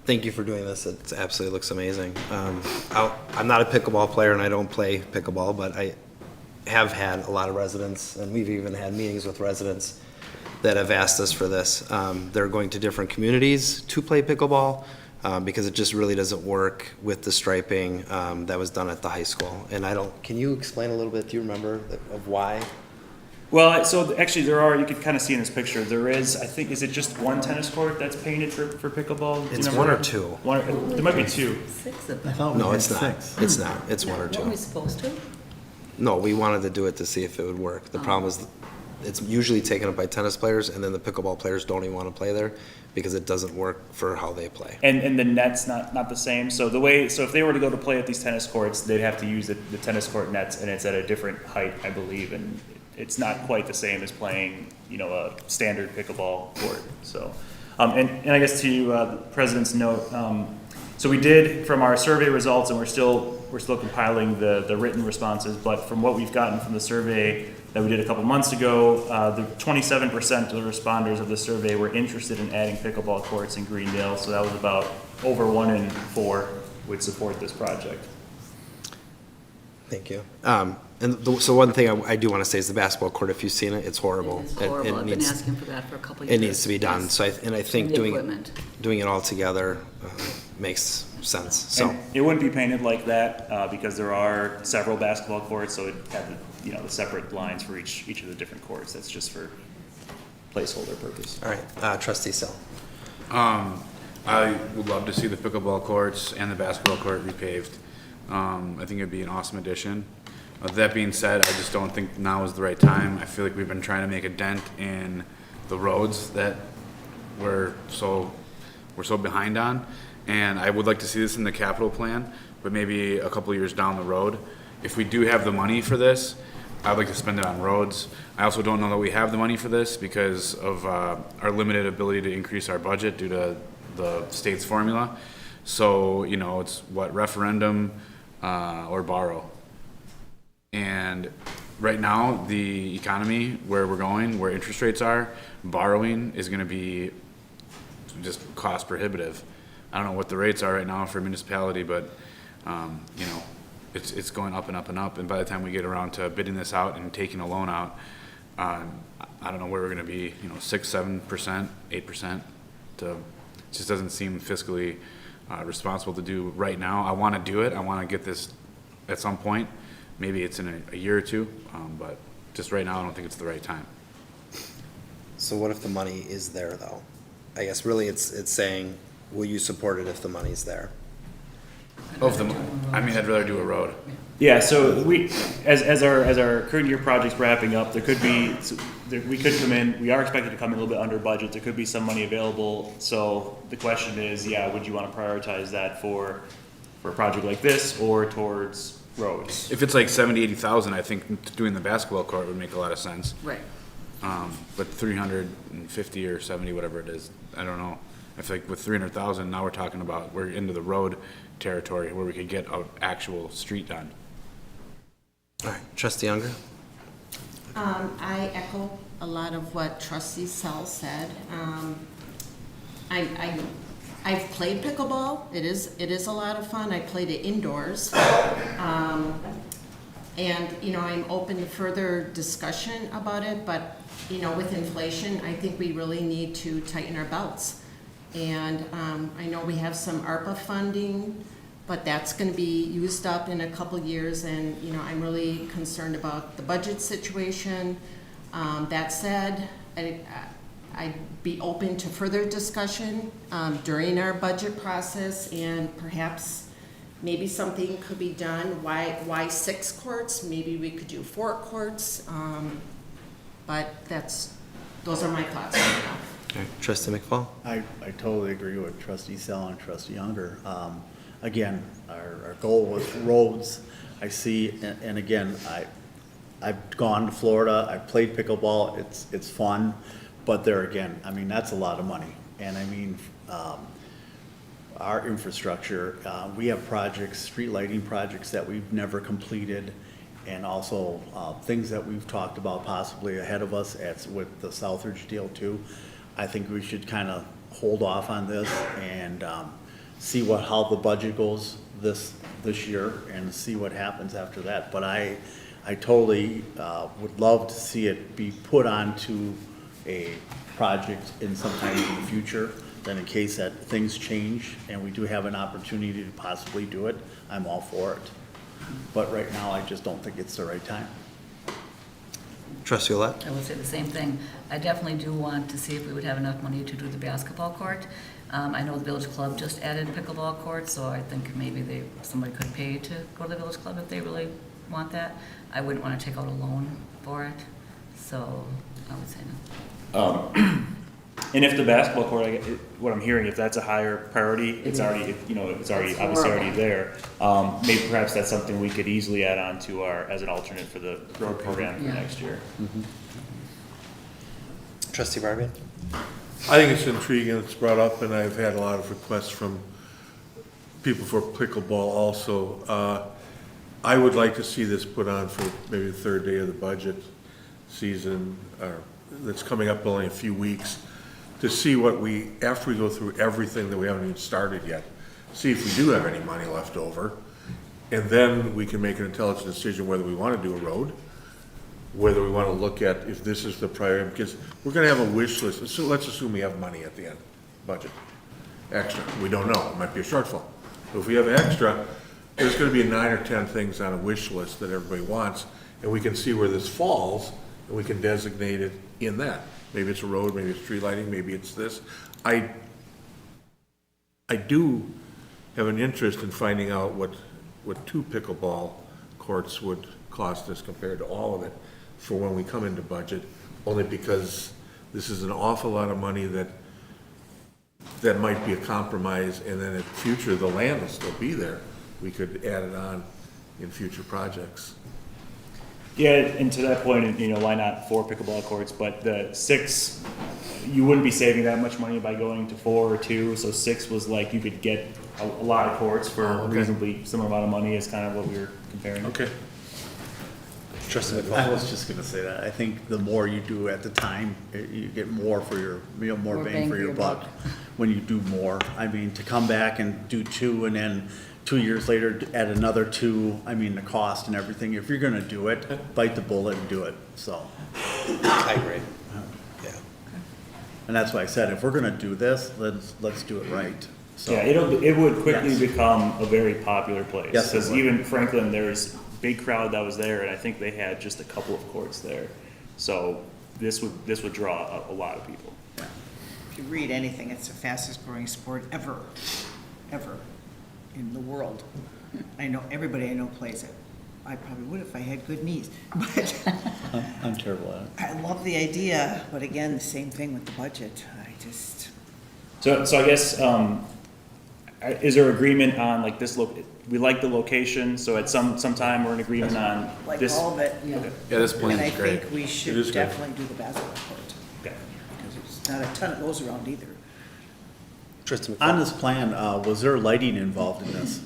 Thank you for doing this. It absolutely looks amazing. I'm not a pickleball player and I don't play pickleball, but I have had a lot of residents, and we've even had meetings with residents that have asked us for this. They're going to different communities to play pickleball because it just really doesn't work with the striping that was done at the high school. And can you explain a little bit, do you remember, of why? Well, so actually you can kind of see in this picture, there is, I think, is it just one tennis court that's painted for pickleball? It's one or two. There might be 2. 6 of them. I thought we No, had it's not. 6. It's not. It's one or Weren't two. we supposed to? No, we wanted to do it to see if it would work. The problem is it's usually taken up by tennis players, and then the pickleball players don't even want to play there because it doesn't work for how they play. And the net's not the same. So if they were to go to play at these tennis courts, they'd have to use the tennis court nets, and it's at a different height, I believe, and it's not quite the same as playing, a standard pickleball court. So, and I guess to the president's note, so we did from our survey results, and we're still compiling the written responses. But from what we've gotten from the survey that we did a couple months ago, the 27% of the responders of the survey were interested in adding pickleball courts in Greendale. So that was about over 1 in 4 would support this project. Thank you. So one thing I do want to say is the basketball court, if you've seen it, it's horrible. It's horrible. I've been asking for that for a couple of It years. needs to be done. Yes. So I think The equipment. doing it all together makes sense. So And it wouldn't be painted like that because there are several basketball courts, so it'd have the separate lines for each of the different courts. That's just for placeholder purpose. all right, Trustee Sell. I would love to see the pickleball courts and the basketball court repaved. I think it'd be an awesome addition. That being said, I just don't think now is the right time. I feel like we've been trying to make a dent in the roads that we're so behind on. And I would like to see this in the capital plan, but maybe a couple of years down the road. If we do have the money for this, I'd like to spend it on roads. I also don't know that we have the money for this because of our limited ability to increase our budget due to the state's formula. So, it's referendum or borrow. And right now, the economy, where we're going, where interest rates are, borrowing is gonna be just cost prohibitive. I don't know what the rates are right now for a municipality, but, you know, it's going up and up and up, and by the time we get around to bidding this out and taking a loan out, I don't know where we're gonna be, you know, 6%, 7%, 8%. It just doesn't seem fiscally responsible to do right now. I wanna do it, I wanna get this at some point, maybe it's in a year or two, but just right now, I don't think it's the right time. So what if the money is there, though? I guess really it's saying, will you support it if the money's there? Oh, I mean, I'd rather do a road. Yeah, so as our current year project's wrapping up, we could come in, we are expected to come in a little bit under budget, there could be some money available, so the question is, would you wanna prioritize that for a project like this, or towards roads? If it's like 70, 80,000, I think doing the basketball court would make a lot of sense. Right. But 350 or 70, whatever it is, I don't know. I feel like with 300,000, now we're into the road territory where we could get an actual street done. All right, Trustee Younger? I echo a lot of what Trustee Sell said. I've played pickleball. It is a lot of fun. I played it indoors. And, you know, I'm open to further discussion about it, but, you know, with inflation, I think we really need to tighten our belts. And I know we have some ARPA funding, but that's going to be used up in a couple years, and, you know, I'm really concerned about the budget situation. That said, I'd be open to further discussion during our budget process, and perhaps maybe something could be done. Why 6 courts? Maybe we could do 4 courts. But those are my thoughts right now. Okay. Trustee McFall? I totally agree with Trustee Sell and Trustee Younger. Again, our goal was roads. I see, and again, I've gone to Florida, I've played pickleball, it's fun, but there again, I mean, that's a lot of money. And I mean, our infrastructure, we have projects, street lighting projects that we've never completed, and also things that we've talked about possibly ahead of us with the Southridge deal too. I think we should kind of hold off on this and see how the budget goes this year and see what happens after that. But I totally would love to see it be put onto a project in sometime in the future. Then in case that things change and we do have an opportunity to possibly do it, I'm all for it. But right now, I just don't think it's the right time. Trustee Olet? I would say the same thing. I definitely do want to see if we would have enough money to do the basketball court. I know the Village Club just added pickleball court, so I think maybe somebody could pay to go to the Village Club if they really want that. I wouldn't want to take out a loan for it, so I would say no. And if the basketball court, what I'm hearing, if that's a higher priority, it's already obviously already there. Maybe perhaps that's something we could easily add on to as an alternate for the road program for next year. Mm-hmm. Trustee Barbian? I think it's intriguing, it's brought up, and I've had a lot of requests from people for pickleball also. I would like to see this put on for maybe the third day of the budget season, that's coming up in only a few weeks, to see after we go through everything that we haven't even started yet, see if we do have any money left over, and then we can make an intelligent decision whether we want to do a road, whether we want to look at if this is the priority, because we're going to have a wish list. So let's assume we have money at the end, budget, extra. We don't know, it might be a shortfall. But if we have extra, there's going to be 9 or 10 things on a wish list that everybody wants, and we can see where this falls, and we can designate it in that. Maybe it's a road, maybe it's tree lighting, maybe it's this. I do have an interest in finding out what 2 pickleball courts would cost us compared to all of it for when we come into budget, only because this is an awful lot of money that might be a compromise, and then in future, the land will still be there. We could add it on in future projects. Yeah, and to that point, why not 4 pickleball courts, but the 6, you wouldn't be saving that much money by going to 4 or 2, so 6 was like you could get a lot of courts for a reasonably similar amount of money is kind of what we were comparing. Okay. I was just gonna say that. I think the more you do at the time, you get more for your, more bang for your buck when you do more. I mean, to come back and do 2 and then 2 years later add another 2, I mean, the cost and everything, if you're gonna do it, bite the bullet and do it, so. I agree. Yeah. And that's why I said, if we're gonna do this, let's do it right, so. Yeah, it would quickly Yes. become a very popular place. Yes, it Because would. even Franklin, there's a big crowd that was there, and I think they had just a couple of courts there. So this would draw a lot of people. If you read anything, it's the fastest growing sport ever in the world. I know, everybody I know plays it. I probably would if I had good knees, but I'm terrible at it. I love the idea, but again, the same thing with the budget. I just, So I guess, is there agreement on like this we like the location, so at some time we're in agreement on like this? all of it, yeah. Okay. Yeah, this plan And I is great. think we It is should good. definitely do the basketball court, Okay. because it's not a ton of those around either. Trustee On McFall. this plan, was there lighting involved in this?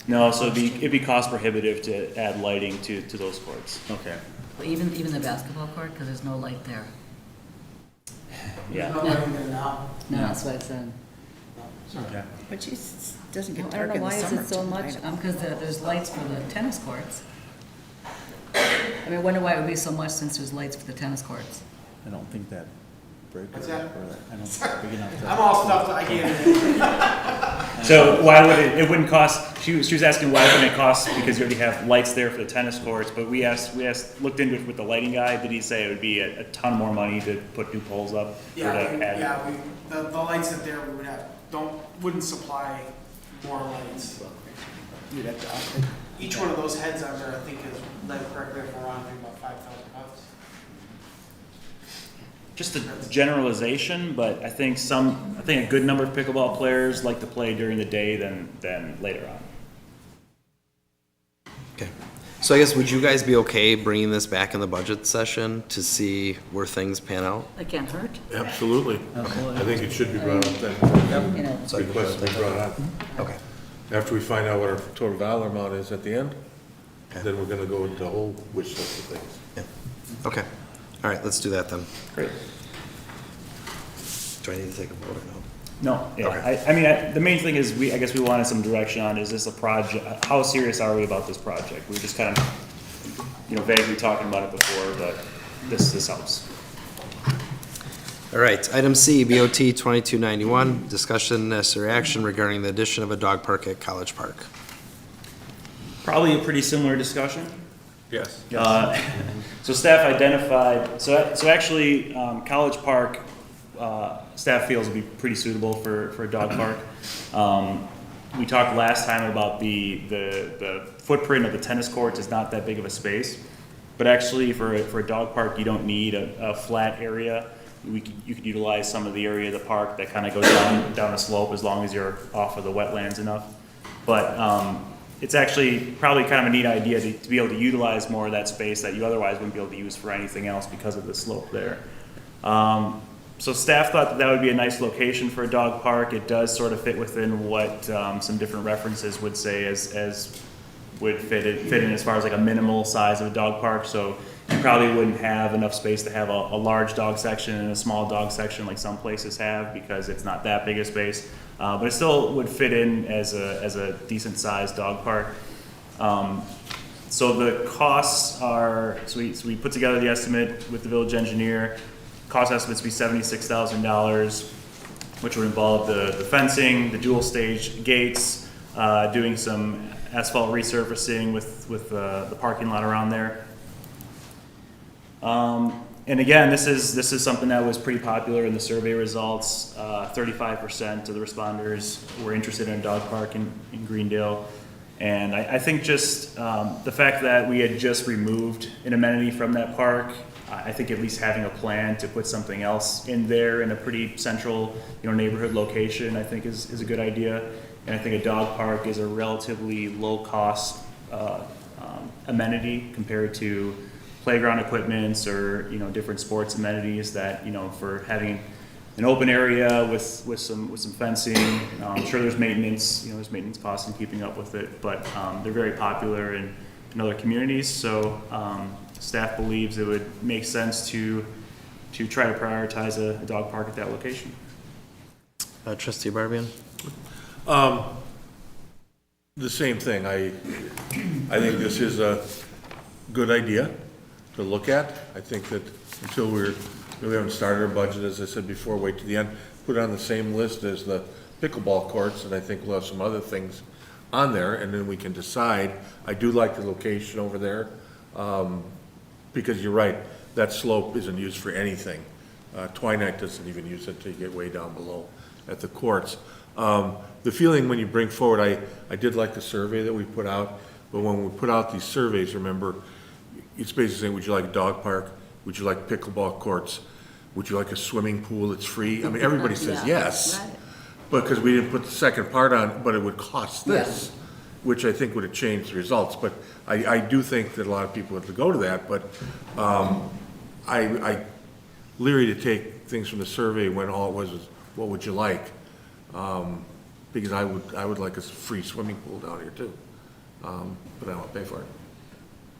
No, so it'd be cost prohibitive to add lighting to those courts. Okay. Well, even the basketball court, because there's no light there. Yeah. No, that's what I said. Okay. But it doesn't I get don't dark know in the why is summer. it so till much, 9 o'clock. because there's lights for the tennis courts. I mean, I wonder why it would be so much since there's lights for the tennis courts. I don't think that breaker. What's that? I don't think it's big enough to. I'm all stuffed, I can't. So why would it wouldn't cost, she was asking why wouldn't it cost, because you already have lights there for the tennis courts, but we looked into it with the lighting guy, did he say it would be a ton more money to put new poles up? or to add- The lights that there, we would have, wouldn't supply more lights. You'd have to up it. Each one of those heads on there, I think is, like, correct me if I'm wrong, I think about $5,000. Just a generalization, but I think a good number of pickleball players like to play during the day than later on. Okay. So I guess, would you guys be okay bringing this back in the budget session to see where things pan out? That can't hurt. Absolutely. Absolutely. I think it should be brought up then. You know, Request to be brought up. Okay. After we find out what our total dollar amount is at the end, Okay. then we're gonna go into the whole wish list of things. Yeah. Okay. All right, let's do that then. Great. Do I need to take a vote or no? No, yeah, Okay. I mean, the main thing is I guess we wanted some direction on, is this a project, how serious are we about this project? We were just kind of, vaguely talking about it before, but this helps. All right, item C, BOT 2291, discussion necessary action regarding the addition of a dog park at College Park. Probably a pretty similar discussion. Yes. So staff identified, so actually, College Park, staff feels would be pretty suitable for a dog park. We talked last time about the footprint of the tennis courts is not that big of a space, but actually for a dog park, you don't need a flat area. You could utilize some of the area of the park that kind of goes down a slope as long as you're off of the wetlands enough. But it's actually probably kind of a neat idea to be able to utilize more of that space that you otherwise wouldn't be able to use for anything else because of the slope there. So staff thought that would be a nice location for a dog park. It does sort of fit within what some different references would say as would fit in as far as like a minimal size of a dog park. So you probably wouldn't have enough space to have a large dog section and a small dog section like some places have, because it's not that big a space. But it still would fit in as a decent sized dog park. So the costs are, so we put together the estimate with the village engineer. Cost estimates would be $76,000, which would involve the fencing, the dual stage gates, doing some asphalt resurfacing with the parking lot around there. And again, this is something that was pretty popular in the survey results. 35% of the responders were interested in a dog park in Greendale. And I think just the fact that we had just removed an amenity from that park, I think at least having a plan to put something else in there in a pretty central, neighborhood location, I think is a good idea. And I think a dog park is a relatively low cost amenity compared to playground equipments or different sports amenities that for having an open area with some fencing. I'm sure there's maintenance, there's maintenance costs in keeping up with it, but they're very popular in other communities. So staff believes it would make sense to try to prioritize a dog park at that location. Trustee Barbian? The same thing. I think this is a good idea to look at. I think that until we haven't started our budget, as I said before, wait to the end, put it on the same list as the pickleball courts, and I think we'll have some other things on there, and then we can decide. I do like the location over there, because you're right, that slope isn't used for anything. Twinite doesn't even use it until you get way down below at the courts. The feeling when you bring forward, I did like the survey that we put out, but when we put out these surveys, remember, it's basically saying, would you like a dog park? Would you like pickleball courts? Would you like a swimming pool that's free? I mean, everybody says yes. Right. But because we didn't put the second part on, but it would cost this, which I think would have changed the results. But I do think that a lot of people would go to that, but I leery to take things from the survey when all it was what would you like? Because I would like a free swimming pool down here too, but I don't want to pay for it.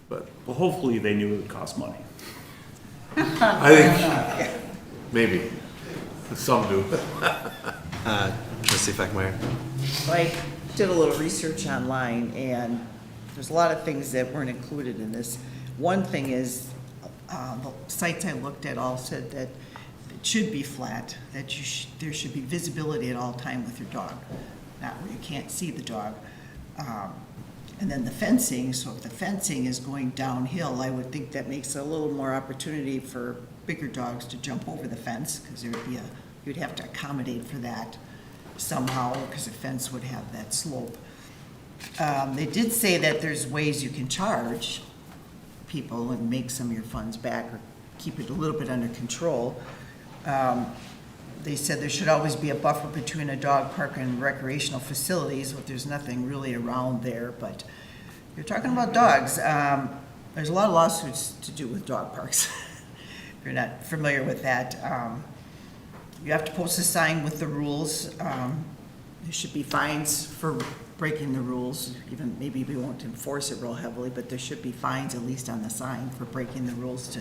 But Well, hopefully they knew it would cost money. I think maybe some do. Trustee Feckmeyer? I did a little research online, and there's a lot of things that weren't included in this. One thing is, the sites I looked at all said that it should be flat, that there should be visibility at all time with your dog, not where you can't see the dog. And then the fencing, so if the fencing is going downhill, I would think that makes a little more opportunity for bigger dogs to jump over the fence, because you'd have to accommodate for that somehow, because the fence would have that slope. They did say that there's ways you can charge people and make some of your funds back or keep it a little bit under control. They said there should always be a buffer between a dog park and recreational facilities, but there's nothing really around there. But you're talking about dogs. There's a lot of lawsuits to do with dog parks. If you're not familiar with that, you have to post a sign with the rules. There should be fines for breaking the rules. Even maybe we won't enforce it real heavily, but there should be fines at least on the sign for breaking the rules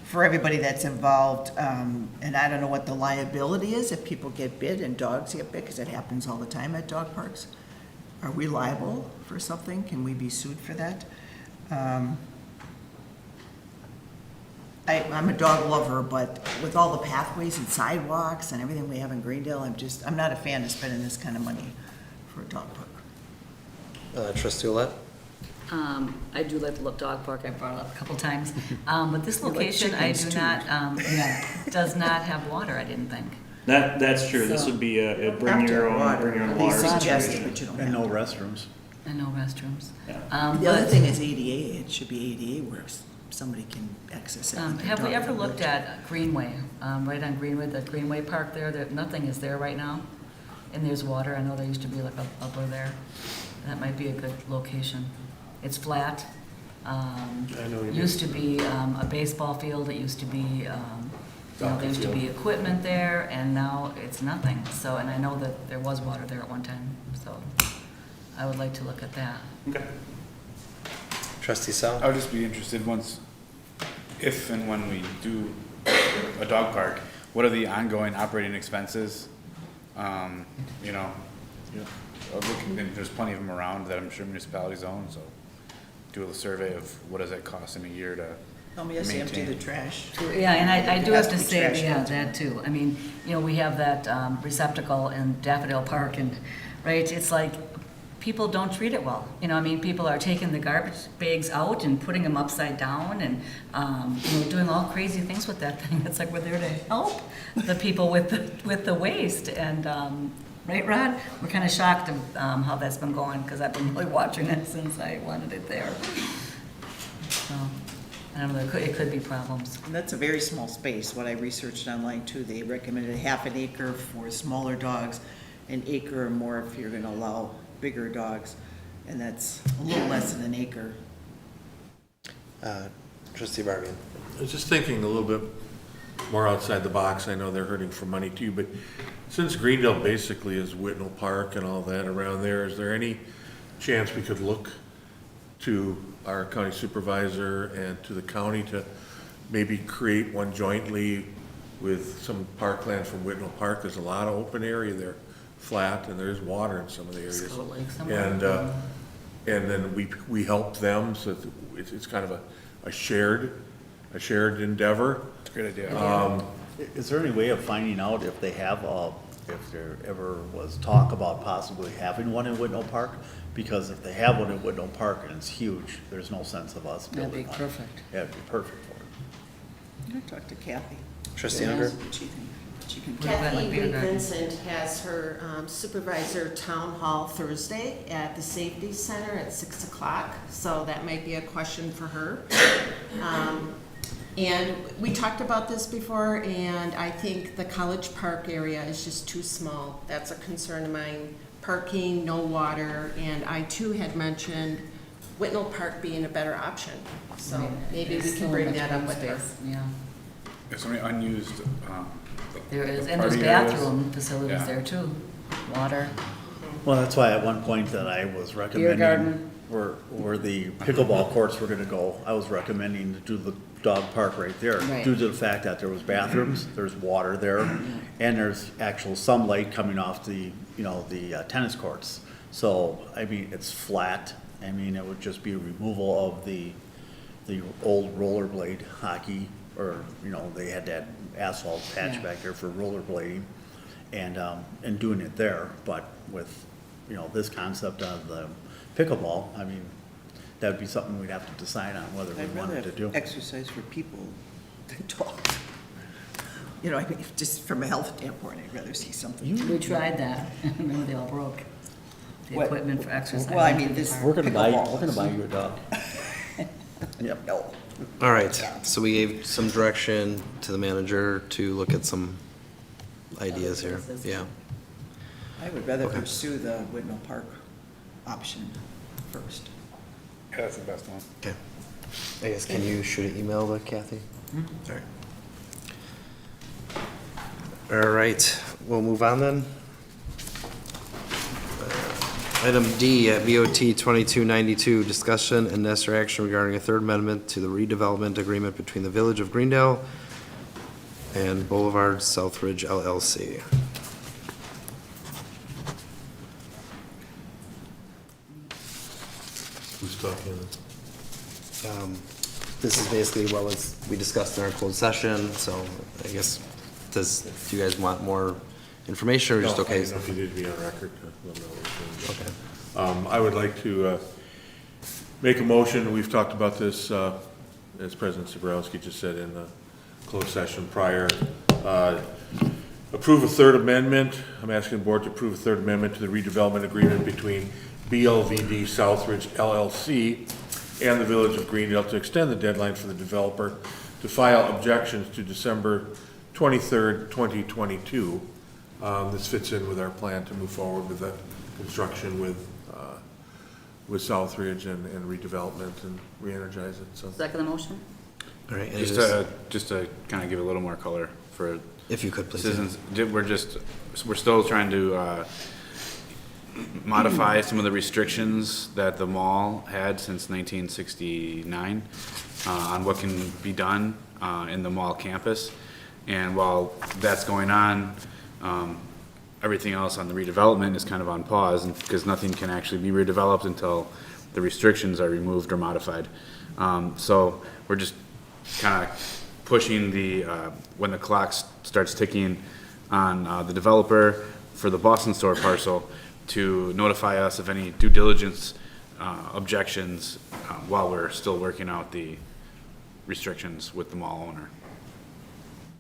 for everybody that's involved. And I don't know what the liability is if people get bit and dogs get bit, because it happens all the time at dog parks. Are we liable for something? Can we be sued for that? I'm a dog lover, but with all the pathways and sidewalks and everything we have in Greendale, I'm not a fan of spending this kind of money for a dog park. Trustee Olet? I do like the dog park, I brought it up a couple times. But this You like location, I chickens, do too. not, does not have water, I didn't think. That's true. This would be a bring your own They water suggest it, situation. but you don't And have no to. restrooms. And no restrooms. Yeah. The other thing is ADA. It should be ADA where somebody can access it. with their Have we dog ever in a looked wheelchair. at Greenway, right on Greenway, the Greenway Park there, nothing is there right now? And there's water, I know there used to be like a upper there. That might be a good location. It's flat. Used to be a baseball field, it used to be, there used to be equipment there, and now it's nothing. So, and I know that there was water there at one time, so I would like to look at that. Okay. Trustee Sal? I would just be interested if and when we do a dog park, what are the ongoing operating expenses? You know, there's plenty of them around that I'm sure municipalities own, so do a survey of what does it cost in a year to Tell me, yes, empty the maintain. trash. Yeah, and I do It has have to be say, trash yeah, cans. that too. I mean, we have that receptacle in Daffodil Park and, right, it's like, people don't treat it well. People are taking the garbage bags out and putting them upside down and, doing all crazy things with that thing. It's like we're there to help the people with the waste. And, right, Rod? We're kind of shocked of how that's been going, because I've been really watching it since I wanted it there. So, I don't know, it could be problems. And that's a very small space. What I researched online too, they recommended half an acre for smaller dogs, an acre or more if you're gonna allow bigger dogs, and that's a little less than an acre. Trustee Barbian? I was just thinking a little bit more outside the box. I know they're hurting for money too, but since Greendale basically is Whitnell Park and all that around there, is there any chance we could look to our county supervisor and to the county to maybe create one jointly with some parkland from Whitnall Park. There's a lot of open area there, flat, and there's water in some of the areas. Skull Lake somewhere. And then we help them, so it's kind of a shared endeavor. Great idea. Is there any way of finding out if they have, if there ever was talk about possibly having one in Whitnall Park? Because if they have one in Whitnall Park and it's huge, there's no sense of us That'd building be one. perfect. Yeah, it'd be perfect for it. I'm gonna talk to Kathy. Trustee Yeah. Unger? What she thinks. She can. That might Kathy be a Reed garden. Vincent has her supervisor town hall Thursday at the Safety Center at 6 o'clock, so that might be a question for her. And we talked about this before, and I think the College Park area is just too small. That's a concern of mine. Parking, no water, and I too had mentioned Whitnall Park being a better option. So maybe we There's can so bring much that up room with her. space, Yeah, There's so many unused, there is, and there's Party areas. bathroom facilities Yeah. there too, water. Well, that's why at one point that I was recommending garden. where the pickleball courts were gonna go, I was recommending to do the dog park right there. Right. Due to the fact that there was bathrooms, there's water there, and there's actual sunlight coming off the, the tennis courts. So, I mean, it's flat. I mean, it would just be a removal of the old rollerblade hockey, or, they had that asphalt patch Yeah. back there for rollerblading, and doing it there. But with, this concept of the pickleball, I mean, that would be something we'd have to decide on whether we I'd rather wanted to do. have exercise for people than dogs. I mean, just from a health standpoint, I'd rather see something. We tried that, remember they all broke, the What? equipment for exercise. Well, I mean, this. We're gonna buy pickleball. you a dog. Yep. No. All right, so we gave some direction to the manager to look at some ideas here. Yeah. I would rather pursue the Whitnall Park option first. yeah, that's the best one. Okay. I guess, can you shoot an email to Kathy? All right. All right, we'll move on then. Item D at BOT 2292, discussion and necessary action regarding a third amendment to the redevelopment agreement between the Village of Greendale and Boulevard Southridge LLC. Who's talking? This is basically what we discussed in our closed session, so I guess, do you guys want more information or just No, okay? I didn't know if you did be on record. Okay. I would like to make a motion, we've talked about this, as President Zabrowski just said in the closed session prior. Approve a third amendment, I'm asking the board to approve a third amendment to the redevelopment agreement between BLVD Southridge LLC and the Village of Greendale to extend the deadline for the developer to file objections to December 23rd, 2022. This fits in with our plan to move forward with that construction with Southridge and redevelopment and re-energize it, so. Second the motion? All right. Just to kind of give a little more color for If you could, please. citizens, we're still trying to modify some of the restrictions that the mall had since 1969 on what can be done in the mall campus. And while that's going on, everything else on the redevelopment is kind of on pause because nothing can actually be redeveloped until the restrictions are removed or modified. So we're just kind of pushing when the clock starts ticking on the developer for the Boston store parcel to notify us of any due diligence objections while we're still working out the restrictions with the mall owner.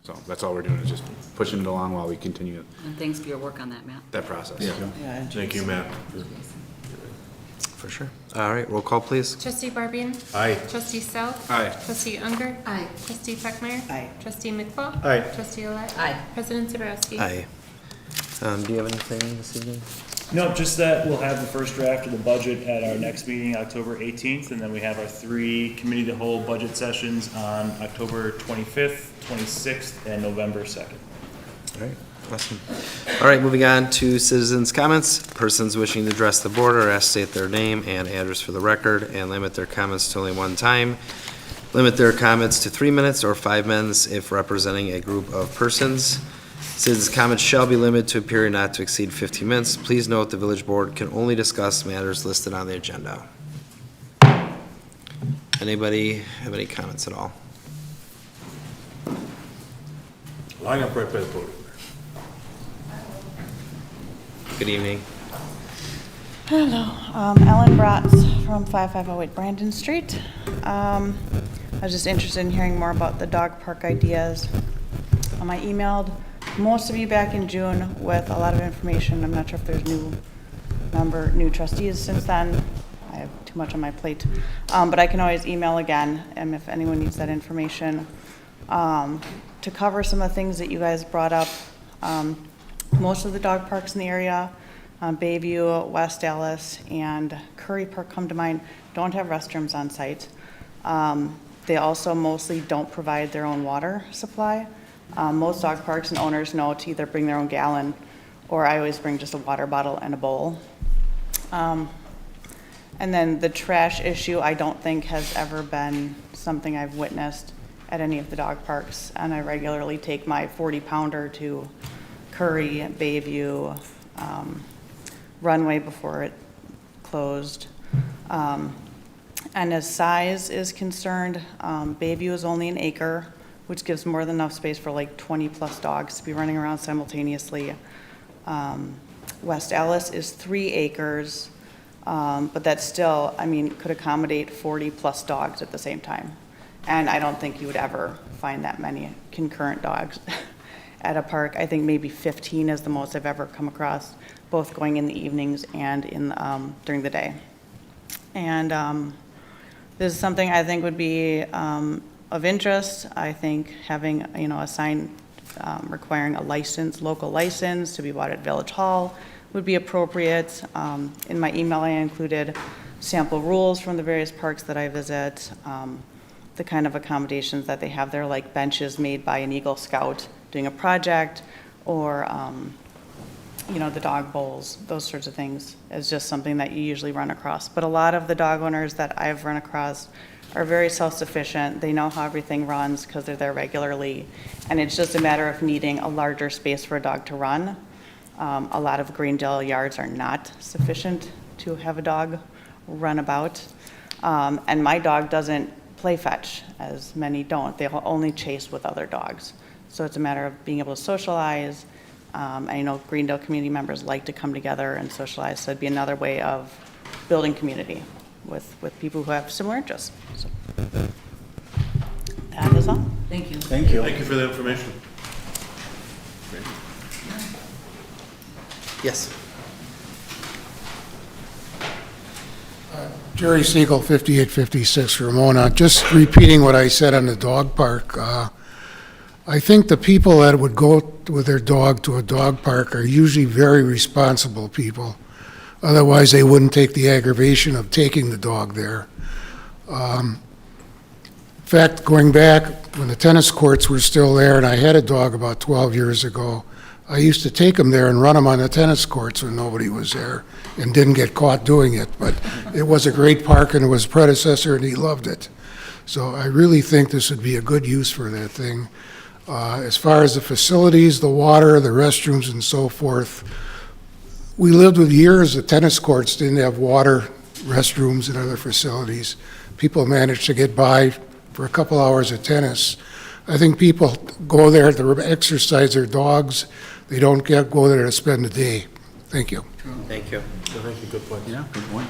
So that's all we're doing, is just pushing it along while we continue And thanks for your work on that, Matt. that process. Yeah. Thank you, Matt. For sure. All right, roll call, please. Trustee Barbian? Aye. Trustee South? Aye. Trustee Unger? Aye. Trustee Feckmeyer? Aye. Trustee McFall? Aye. Trustee Alette? Aye. President Zabrowski? Aye. Do you have anything this evening? No, just that we'll have the first draft of the budget at our next meeting, October 18th, and then we have our 3 committee to hold budget sessions on October 25th, 26th, and November 2nd. All right. Awesome. All right, moving on to citizens' comments. Persons wishing to address the board are asked to state their name and address for the record and limit their comments to only one time. Limit their comments to 3 minutes or 5 minutes if representing a group of persons. Citizens' comments shall be limited to a period not to exceed 15 minutes. Please note the village board can only discuss matters listed on the agenda. Anybody have any comments at all? Line up right by the podium. Good evening. Hello, Ellen Bratz from 5508 Brandon Street. I was just interested in hearing more about the dog park ideas. I emailed most of you back in June with a lot of information. I'm not sure if there's new trustees since then. I have too much on my plate. But I can always email again, if anyone needs that information. To cover some of the things that you guys brought up, most of the dog parks in the area, Bayview, West Dallas, and Curry Park come to mind, don't have restrooms on site. They also mostly don't provide their own water supply. Most dog parks and owners know to either bring their own gallon, or I always bring just a water bottle and a bowl. And then the trash issue, I don't think has ever been something I've witnessed at any of the dog parks, and I regularly take my 40-pounder to Curry, Bayview, Runway before it closed. And as size is concerned, Bayview is only an acre, which gives more than enough space for like 20-plus dogs to be running around simultaneously. West Dallas is 3 acres, but that still, could accommodate 40-plus dogs at the same time. And I don't think you would ever find that many concurrent dogs at a park. I think maybe 15 is the most I've ever come across, both going in the evenings and during the day. And this is something I think would be of interest. I think having a sign requiring a local license to be bought at Village Hall would be appropriate. In my email I included sample rules from the various parks that I visit, the kind of accommodations that they have there, like benches made by an Eagle Scout doing a project, or the dog bowls, those sorts of things is just something that you usually run across. But a lot of the dog owners that I've run across are very self-sufficient. They know how everything runs because they're there regularly, and it's just a matter of needing a larger space for a dog to run. A lot of Greendale yards are not sufficient to have a dog run about, and my dog doesn't play fetch, as many don't. They'll only chase with other dogs. So it's a matter of being able to socialize. I know Greendale community members like to come together and socialize, so it'd be another way of building community with people who have similar interests. So that is all. Thank you. Thank you. Thank you for the information. Yes. Jerry Siegel, 5856 Ramona. Just repeating what I said on the dog park. I think the people that would go with their dog to a dog park are usually very responsible people. Otherwise, they wouldn't take the aggravation of taking the dog there. In fact, going back when the tennis courts were still there, and I had a dog about 12 years ago, I used to take him there and run him on the tennis courts when nobody was there, and didn't get caught doing it. But it was a great park, and it was predecessor, and he loved it. So I really think this would be a good use for that thing. As far as the facilities, the water, the restrooms, and so forth, we lived with years, the tennis courts didn't have water, restrooms, and other facilities. People managed to get by for a couple hours of tennis. I think people go there to exercise their dogs. They don't go there to spend the day. Thank you. Thank you. Thank you, good point. Yeah, good point.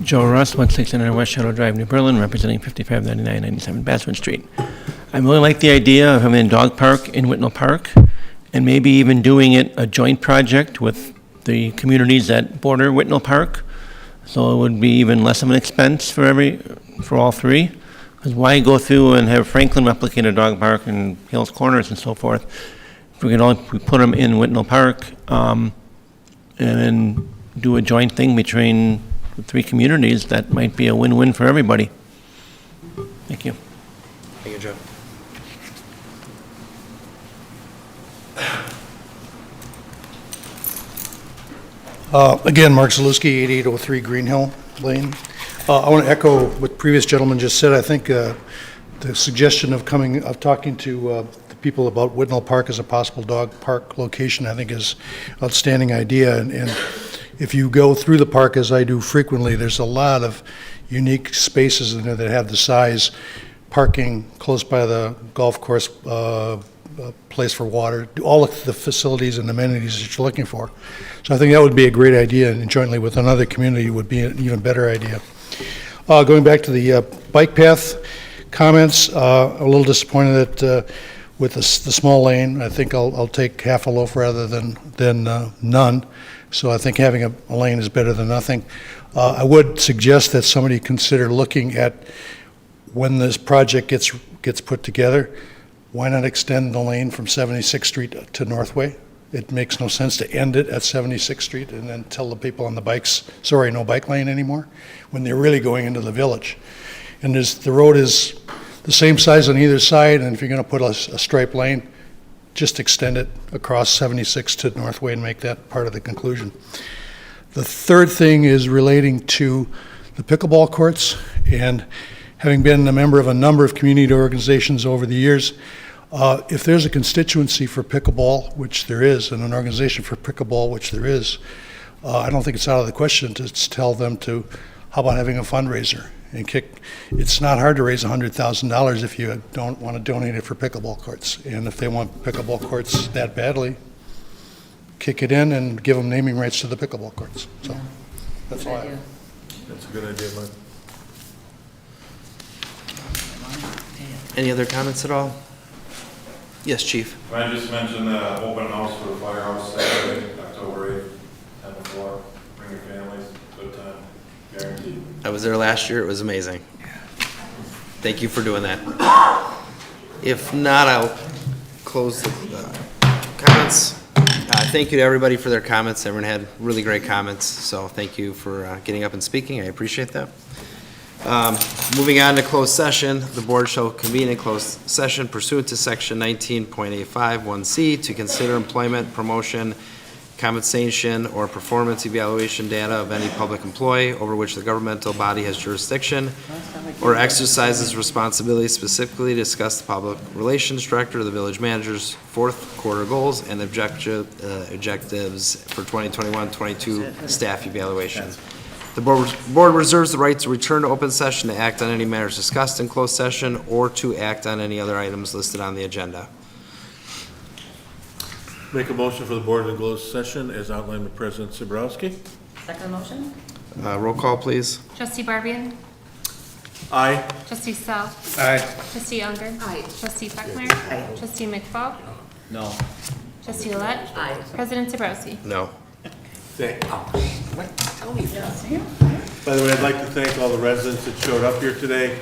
Joe Russ, 1600 West Shadow Drive, New Berlin, representing 5599-97 Basswood Street. I really like the idea of having a dog park in Whitnall Park, and maybe even doing it a joint project with the communities that border Whitnall Park. So it would be even less of an expense for all three. Because why go through and have Franklin replicate a dog park and Hills Corners and so forth? If we could all put them in Whitnall Park, and then do a joint thing between the three communities, that might be a win-win for everybody. Thank you. Thank you, Joe. Again, Mark Zaluski, 8803 Green Hill Lane. I want to echo what previous gentleman just said. I think the suggestion of talking to the people about Whitnall Park as a possible dog park location, I think is outstanding idea. And if you go through the park, as I do frequently, there's a lot of unique spaces in there that have the size, parking close by the golf course, place for water, all of the facilities and amenities that you're looking for. So I think that would be a great idea, and jointly with another community would be an even better idea. Going back to the bike path comments, a little disappointed that with the small lane, I think I'll take half a loaf rather than none. So I think having a lane is better than nothing. I would suggest that somebody consider looking at when this project gets put together, why not extend the lane from 76th Street to Northway? It makes no sense to end it at 76th Street and then tell the people on the bikes, sorry, no bike lane anymore, when they're really going into the village. And the road is the same size on either side, and if you're going to put a striped lane, just extend it across 76 to Northway and make that part of the conclusion. The third thing is relating to the pickleball courts, and having been a member of a number of community organizations over the years, if there's a constituency for pickleball, which there is, and an organization for pickleball, which there is, I don't think it's out of the question to tell them to, how about having a fundraiser and it's not hard to raise $100,000 if you don't want to donate it for pickleball courts. And if they want pickleball courts that badly, kick it in and give them naming rights to the pickleball courts. So that's all I have. That's a good idea, Mike. Any other comments at all? Yes, Chief. Can I just mention the open house for the firehouse Saturday, October 8th, 10 to 4. Bring your families, good time, guaranteed. I was there last year. It was amazing. Thank you for doing that. If not, I'll close the comments. Thank you to everybody for their comments. Everyone had really great comments, so thank you for getting up and speaking. I appreciate that. Moving on to closed session, the board shall convene in closed session pursuant to section 19.851C to consider employment, promotion, compensation, or performance evaluation data of any public employee over which the governmental body has jurisdiction or exercises responsibility, specifically discuss the public relations director, the village manager's fourth quarter goals and objectives for 2021-22 staff evaluation. The board reserves the right to return to open session to act on any matters discussed in closed session or to act on any other items listed on the agenda. Make a motion for the board in closed session as outlined by President Sabrowski. Second motion? Roll call, please. Trustee Barbian? Aye. Trustee Sell? Aye. Trustee Unger? Aye. Trustee Beckmeyer? Aye. Trustee McFall? No. Trustee Willett? Aye. President Zabrowski? No. By the way, I'd like to thank all the residents that showed up here today.